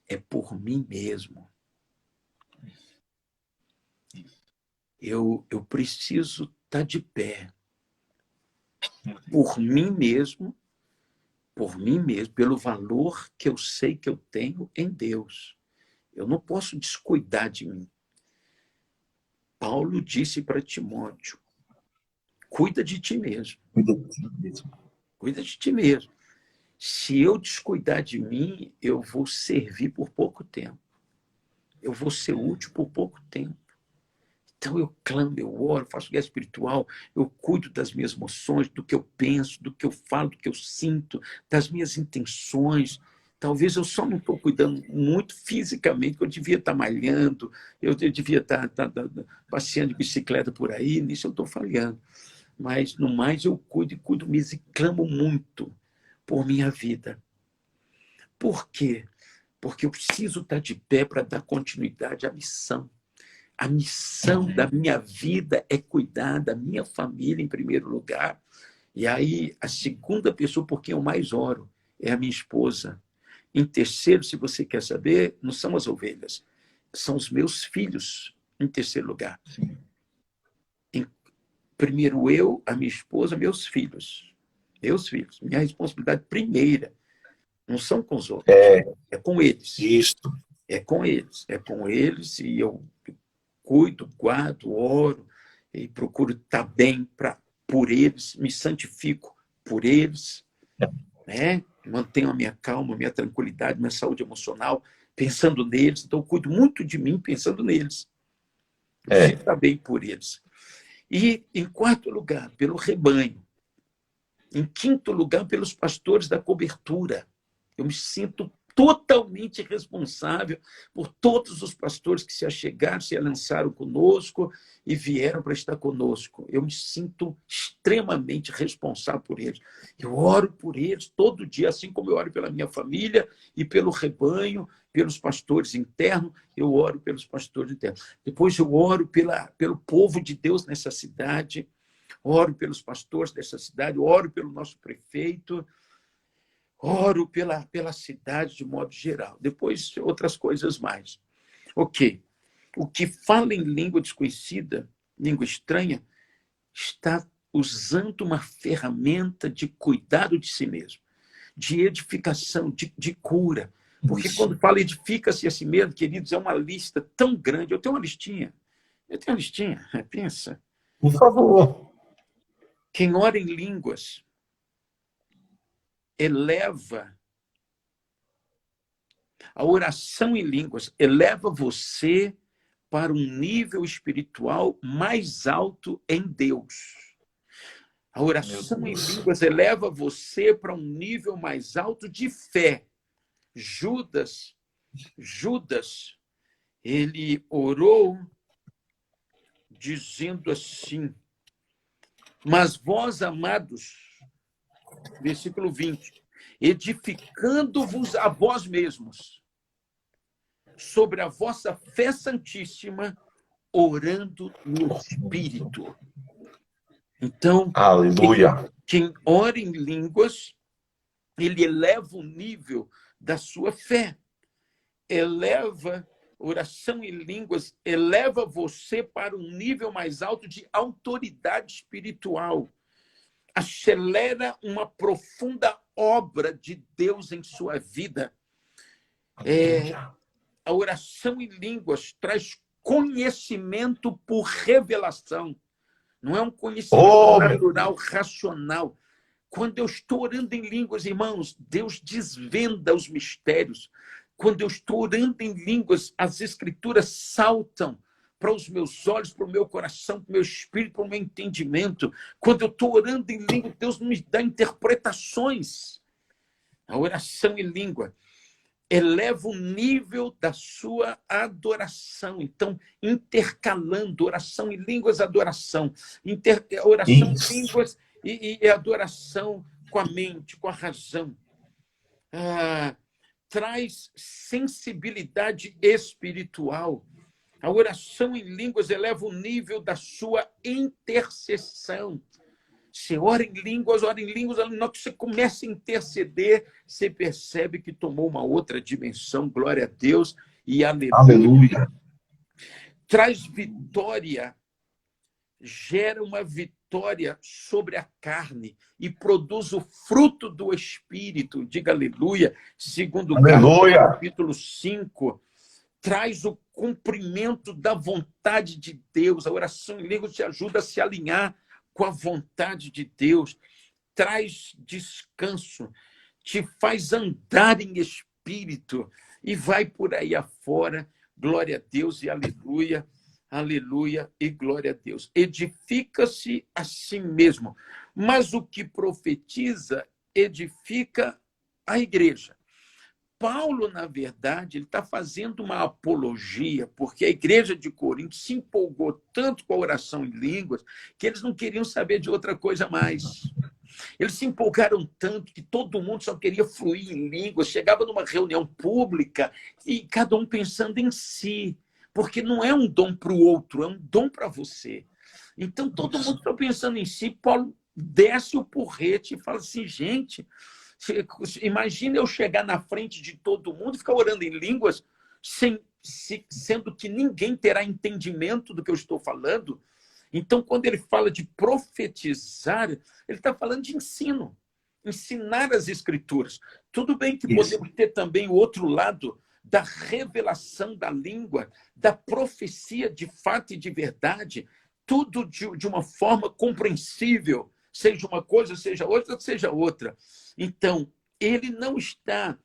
É por mim mesmo. Eu preciso estar de pé. Por mim mesmo, pelo valor que eu sei que eu tenho em Deus. Eu não posso descuidar de mim. Paulo disse para Timóteo: cuida de ti mesmo. Cuida de ti mesmo. Cuida de ti mesmo. Se eu descuidar de mim, eu vou servir por pouco tempo. Eu vou ser útil por pouco tempo. Então eu clamo, eu oro, faço guerra espiritual, eu cuido das minhas emoções, do que eu penso, do que eu falo, do que eu sinto, das minhas intenções. Talvez eu só não estou cuidando muito fisicamente, que eu devia estar malhando, eu devia estar passeando de bicicleta por aí, nisso eu estou falhando. Mas, no mais, eu cuido e cuido mesmo e clamo muito por minha vida. Por quê? Porque eu preciso estar de pé para dar continuidade à missão. A missão da minha vida é cuidar da minha família em primeiro lugar. E aí, a segunda pessoa por quem eu mais oro é a minha esposa. Em terceiro, se você quer saber, não são as ovelhas, são os meus filhos, em terceiro lugar. Em primeiro eu, a minha esposa, meus filhos. Meus filhos. Minha responsabilidade primeira não são com os outros, é com eles. Isso. É com eles. É com eles e eu cuido, guardo, oro e procuro estar bem por eles, me santifico por eles, né? Mantenho a minha calma, a minha tranquilidade, minha saúde emocional, pensando neles. Então, eu cuido muito de mim pensando neles. Eu preciso estar bem por eles. E, em quarto lugar, pelo rebanho. Em quinto lugar, pelos pastores da cobertura. Eu me sinto totalmente responsável por todos os pastores que se achegaram, se lançaram conosco e vieram para estar conosco. Eu me sinto extremamente responsável por eles. Eu oro por eles todo dia, assim como eu oro pela minha família e pelo rebanho, pelos pastores internos, eu oro pelos pastores internos. Depois eu oro pelo povo de Deus nessa cidade, oro pelos pastores dessa cidade, oro pelo nosso prefeito, oro pela cidade de modo geral. Depois, outras coisas mais. Ok. O que fala em língua desconhecida, língua estranha, está usando uma ferramenta de cuidado de si mesmo, de edificação, de cura. Porque quando fala edifica-se a si mesmo, queridos, é uma lista tão grande. Eu tenho uma listinha. Pensa. Por favor. Quem ora em línguas eleva a oração em línguas, eleva você para um nível espiritual mais alto em Deus. A oração em línguas eleva você para um nível mais alto de fé. Judas, ele orou dizendo assim: mas vós, amados, versículo 20, edificando-vos a vós mesmos sobre a vossa fé santíssima, orando no Espírito. Então, aleluia. Quem ora em línguas, ele eleva o nível da sua fé. Oração em línguas eleva você para um nível mais alto de autoridade espiritual. Acelera uma profunda obra de Deus em sua vida. A oração em línguas traz conhecimento por revelação. Não é um conhecimento natural, racional. Quando eu estou orando em línguas, irmãos, Deus desvenda os mistérios. Quando eu estou orando em línguas, as escrituras saltam para os meus olhos, para o meu coração, para o meu espírito, para o meu entendimento. Quando eu estou orando em língua, Deus me dá interpretações. A oração em língua eleva o nível da sua adoração. Então, intercalando oração em línguas, adoração. Oração em línguas e adoração com a mente, com a razão. Traz sensibilidade espiritual. A oração em línguas eleva o nível da sua intercessão. Você ora em línguas, na hora que você começa a interceder, você percebe que tomou uma outra dimensão, glória a Deus e aleluia. Traz vitória, gera uma vitória sobre a carne e produz o fruto do Espírito, diga aleluia, segundo Gálatas, capítulo 5, traz o cumprimento da vontade de Deus. A oração em línguas te ajuda a se alinhar com a vontade de Deus, traz descanso, te faz andar em espírito e vai por aí afora. Glória a Deus e aleluia, aleluia e glória a Deus. Edifica-se a si mesmo, mas o que profetiza edifica a igreja. Paulo, na verdade, ele está fazendo uma apologia, porque a igreja de Corinto se empolgou tanto com a oração em línguas que eles não queriam saber de outra coisa mais. Eles se empolgaram tanto que todo mundo só queria fluir em línguas, chegava numa reunião pública e cada um pensando em si, porque não é um dom para o outro, é um dom para você. Então, todo mundo está pensando em si. Paulo desce o porrete e fala assim, gente, imagina eu chegar na frente de todo mundo e ficar orando em línguas, sendo que ninguém terá entendimento do que eu estou falando. Então, quando ele fala de profetizar, ele está falando de ensino, ensinar as escrituras. Tudo bem que podemos ter também o outro lado da revelação da língua, da profecia de fato e de verdade, tudo de uma forma compreensível, seja uma coisa, seja outra. Então, ele não está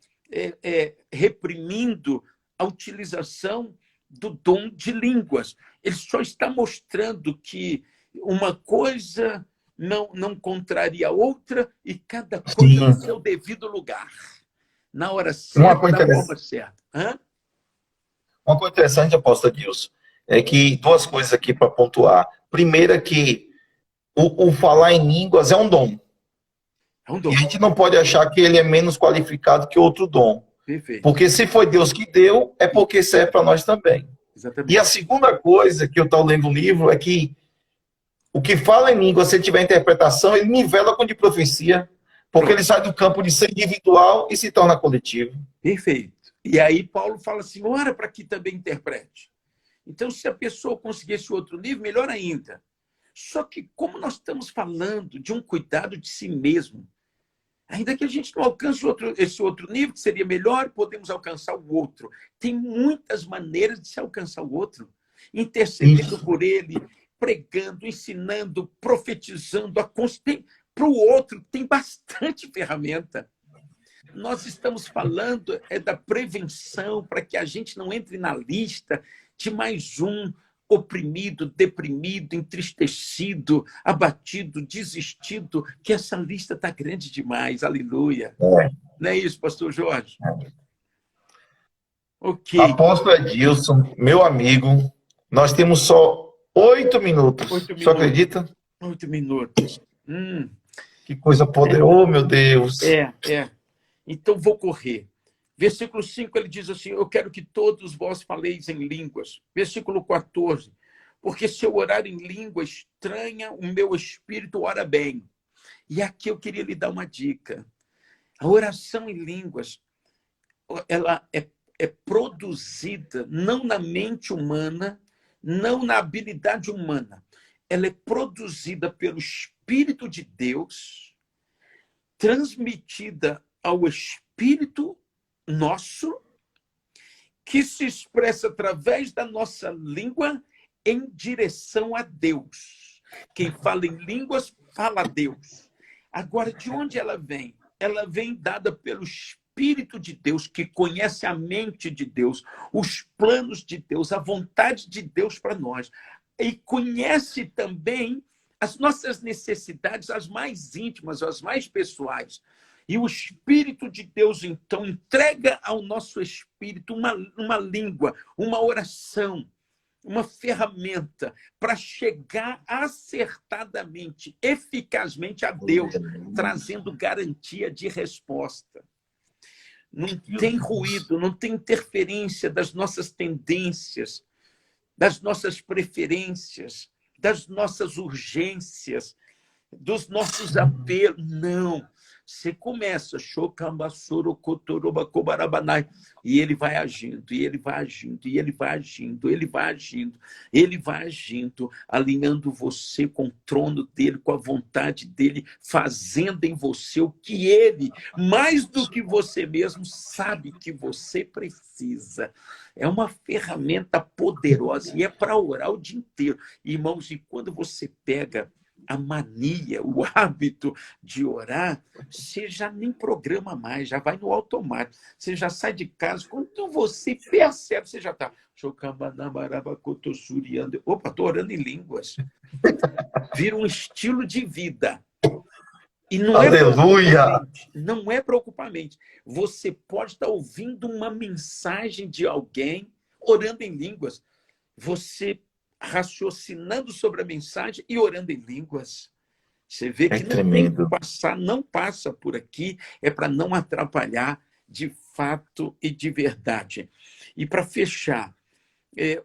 reprimindo a utilização do dom de línguas. Ele só está mostrando que uma coisa não contraria a outra e cada coisa no seu devido lugar, na hora certa, na forma certa. Uma coisa interessante, apóstolo Adilson, é que duas coisas aqui para pontuar. Primeiro é que o falar em línguas é um dom. É um dom. E a gente não pode achar que ele é menos qualificado que outro dom. Perfeito. Porque se foi Deus que deu, é porque serve para nós também. Exatamente. E a segunda coisa que eu estou lendo no livro é que o que fala em língua, se ele tiver interpretação, ele nivela com de profecia, porque ele sai do campo de ser individual e se torna coletivo. Perfeito. E aí Paulo fala assim, ora para que também interprete. Então, se a pessoa conseguir esse outro nível, melhor ainda. Só que como nós estamos falando de um cuidado de si mesmo, ainda que a gente não alcance esse outro nível, que seria melhor, podemos alcançar o outro. Tem muitas maneiras de se alcançar o outro. Intercedendo por ele, pregando, ensinando, profetizando. Para o outro, tem bastante ferramenta. Nós estamos falando da prevenção para que a gente não entre na lista de mais um oprimido, deprimido, entristecido, abatido, desistido, que essa lista está grande demais, aleluia. Não é isso, pastor Jorge? Ok. Apóstolo Adilson, meu amigo, nós temos só 8 minutos. 8 minutos. Você acredita? 8 minutos. Que coisa poderosa, meu Deus. Então, vou correr. Versículo 5, ele diz assim, eu quero que todos vós faleis em línguas. Versículo 14, porque se eu orar em língua estranha, o meu espírito ora bem. E aqui eu queria lhe dar uma dica. A oração em línguas, ela é produzida não na mente humana, não na habilidade humana. Ela é produzida pelo Espírito de Deus, transmitida ao Espírito nosso, que se expressa através da nossa língua em direção a Deus. Quem fala em línguas, fala a Deus. Agora, de onde ela vem? Ela vem dada pelo Espírito de Deus, que conhece a mente de Deus, os planos de Deus, a vontade de Deus para nós. E conhece também as nossas necessidades, as mais íntimas, as mais pessoais. E o Espírito de Deus, então, entrega ao nosso espírito uma língua, uma oração, uma ferramenta para chegar acertadamente, eficazmente a Deus, trazendo garantia de resposta. Não tem ruído, não tem interferência das nossas tendências, das nossas preferências, das nossas urgências, dos nossos apelos. Não. Você começa, e ele vai agindo, e ele vai agindo, e ele vai agindo, ele vai agindo, ele vai agindo, alinhando você com o trono dele, com a vontade dele, fazendo em você o que ele, mais do que você mesmo, sabe que você precisa. É uma ferramenta poderosa e é para orar o dia inteiro. Irmãos, e quando você pega a mania, o hábito de orar, você já nem programa mais, já vai no automático. Você já sai de casa, quando você percebe, você já está. Opa, estou orando em línguas. Vira um estilo de vida. E não é Aleluia! não é preocupar a mente. Você pode estar ouvindo uma mensagem de alguém orando em línguas. Você raciocinando sobre a mensagem e orando em línguas. Você vê É que não tem que tremendo. passar, não passa por aqui, é para não atrapalhar de fato e de verdade. E para fechar,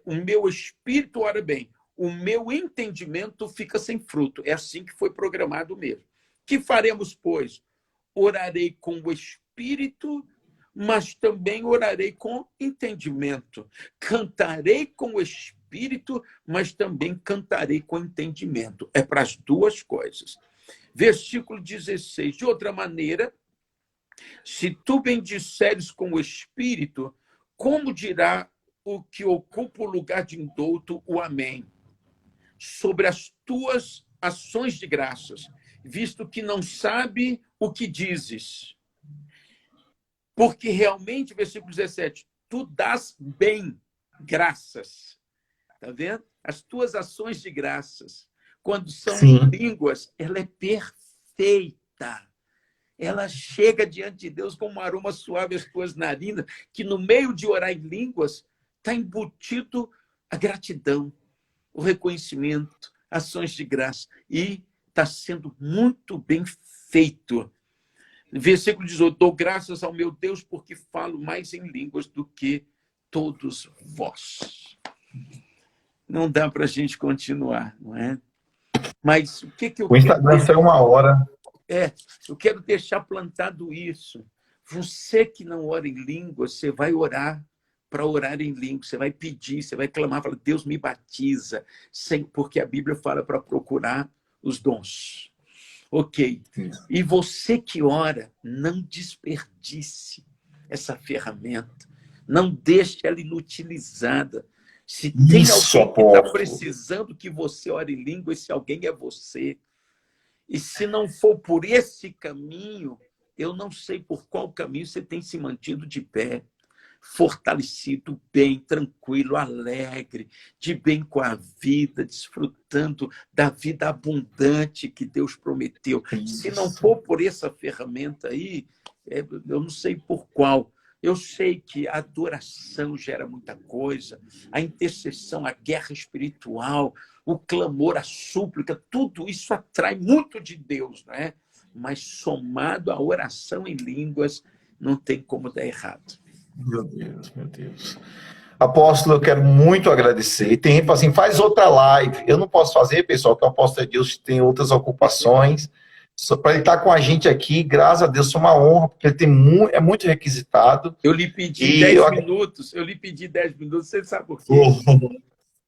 o meu espírito ora bem, o meu entendimento fica sem fruto. É assim que foi programado mesmo. Que faremos, pois? Orarei com o espírito, mas também orarei com entendimento. Cantarei com o espírito, mas também cantarei com entendimento. É para as duas coisas. Versículo 16. De outra maneira, se tu bendisseres com o espírito, como dirá o que ocupa o lugar de indouto, o amém, sobre as tuas ações de graças, visto que não sabe o que dizes. Porque realmente, versículo 17, tu dás bem graças. Está vendo? As tuas ações de graças, quando são em Sim. línguas, ela é perfeita. Ela chega diante de Deus como um aroma suave às tuas narinas, que no meio de orar em línguas está embutido a gratidão, o reconhecimento, ações de graça. E está sendo muito bem feito. Versículo 18, dou graças ao meu Deus porque falo mais em línguas do que todos vós. Não dá para a gente continuar, não é? Mas o que eu O quero Instagram foi uma hora. eu quero deixar plantado isso. Você que não ora em línguas, você vai orar para orar em línguas, você vai pedir, você vai clamar, fala, Deus me batiza, porque a Bíblia fala para procurar os dons. Ok. E você que ora, não desperdice essa ferramenta. Não deixe ela inutilizada. Se tem Isso, alguém que está apóstolo. precisando que você ore em língua, esse alguém é você. E se não for por esse caminho, eu não sei por qual caminho você tem se mantido de pé, fortalecido, bem, tranquilo, alegre, de bem com a vida, desfrutando da vida abundante que Deus prometeu. Se não for por essa ferramenta aí, eu não sei por qual. Eu sei que a adoração gera muita coisa, a intercessão, a guerra espiritual, o clamor, a súplica, tudo isso atrai muito de Deus, não é? Mas somado à oração em línguas, não tem como dar errado. Meu Deus, meu Deus. Apóstolo, eu quero muito agradecer. Tem gente que fala assim, faz outra live. Eu não posso fazer, pessoal, porque o apóstolo Deus tem outras ocupações. Só para ele estar com a gente aqui, graças a Deus, é uma honra, porque ele é muito requisitado. Eu lhe pedi 10 minutos, você sabe por quê?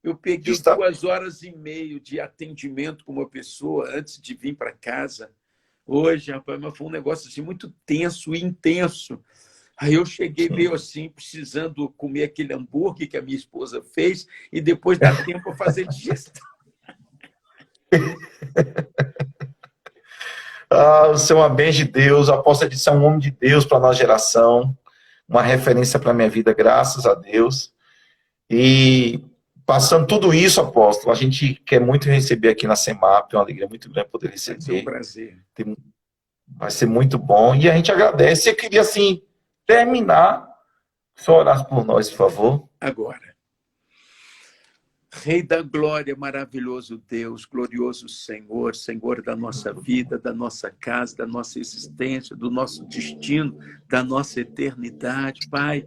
Eu peguei 2h30 de atendimento com uma pessoa antes de vir para casa. Hoje, rapaz, mas foi um negócio assim, muito tenso e intenso. Aí eu cheguei meio assim, precisando comer aquele hambúrguer que a minha esposa fez e depois dar tempo para fazer digestão. Você é uma bênção de Deus, o apóstolo Edson é um homem de Deus para a nossa geração, uma referência para a minha vida, graças a Deus. E passando tudo isso, apóstolo, a gente quer muito receber aqui na CEMAP, é uma alegria muito grande poder receber. Vai ser um prazer. Vai ser muito bom. E a gente agradece. Eu queria, assim, terminar, só orasse por nós, por favor. Agora. Rei da glória, maravilhoso Deus, glorioso Senhor, Senhor da nossa vida, da nossa casa, da nossa existência, do nosso destino, da nossa eternidade. Pai,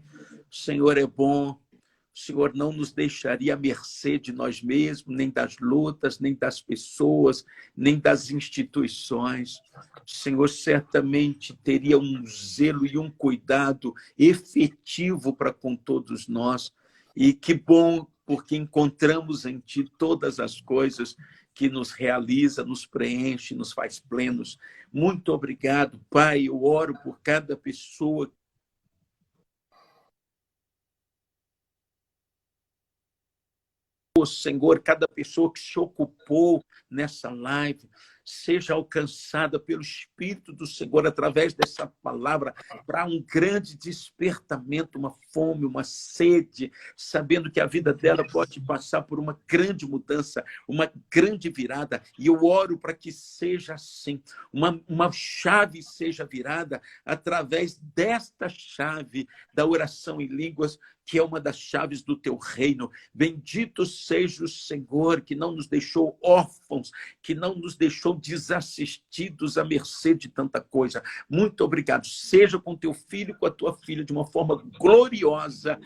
o Senhor é bom, o Senhor não nos deixaria à mercê de nós mesmos, nem das lutas, nem das pessoas, nem das instituições. O Senhor certamente teria um zelo e um cuidado efetivo para com todos nós. E que bom, porque encontramos em Ti todas as coisas que nos realiza, nos preenche, nos faz plenos. Muito obrigado, Pai. Eu oro por cada pessoa Senhor, Senhor, cada pessoa que se ocupou nessa live seja alcançada pelo Espírito do Senhor através dessa palavra para um grande despertamento, uma fome, uma sede, sabendo que a vida dela pode passar por uma grande mudança, uma grande virada. E eu oro para que seja assim, uma chave seja virada através desta chave da oração em línguas, que é uma das chaves do teu reino. Bendito seja o Senhor, que não nos deixou órfãos, que não nos deixou desassistidos à mercê de tanta coisa. Muito obrigado. Seja com teu filho e com a tua filha de uma forma gloriosa,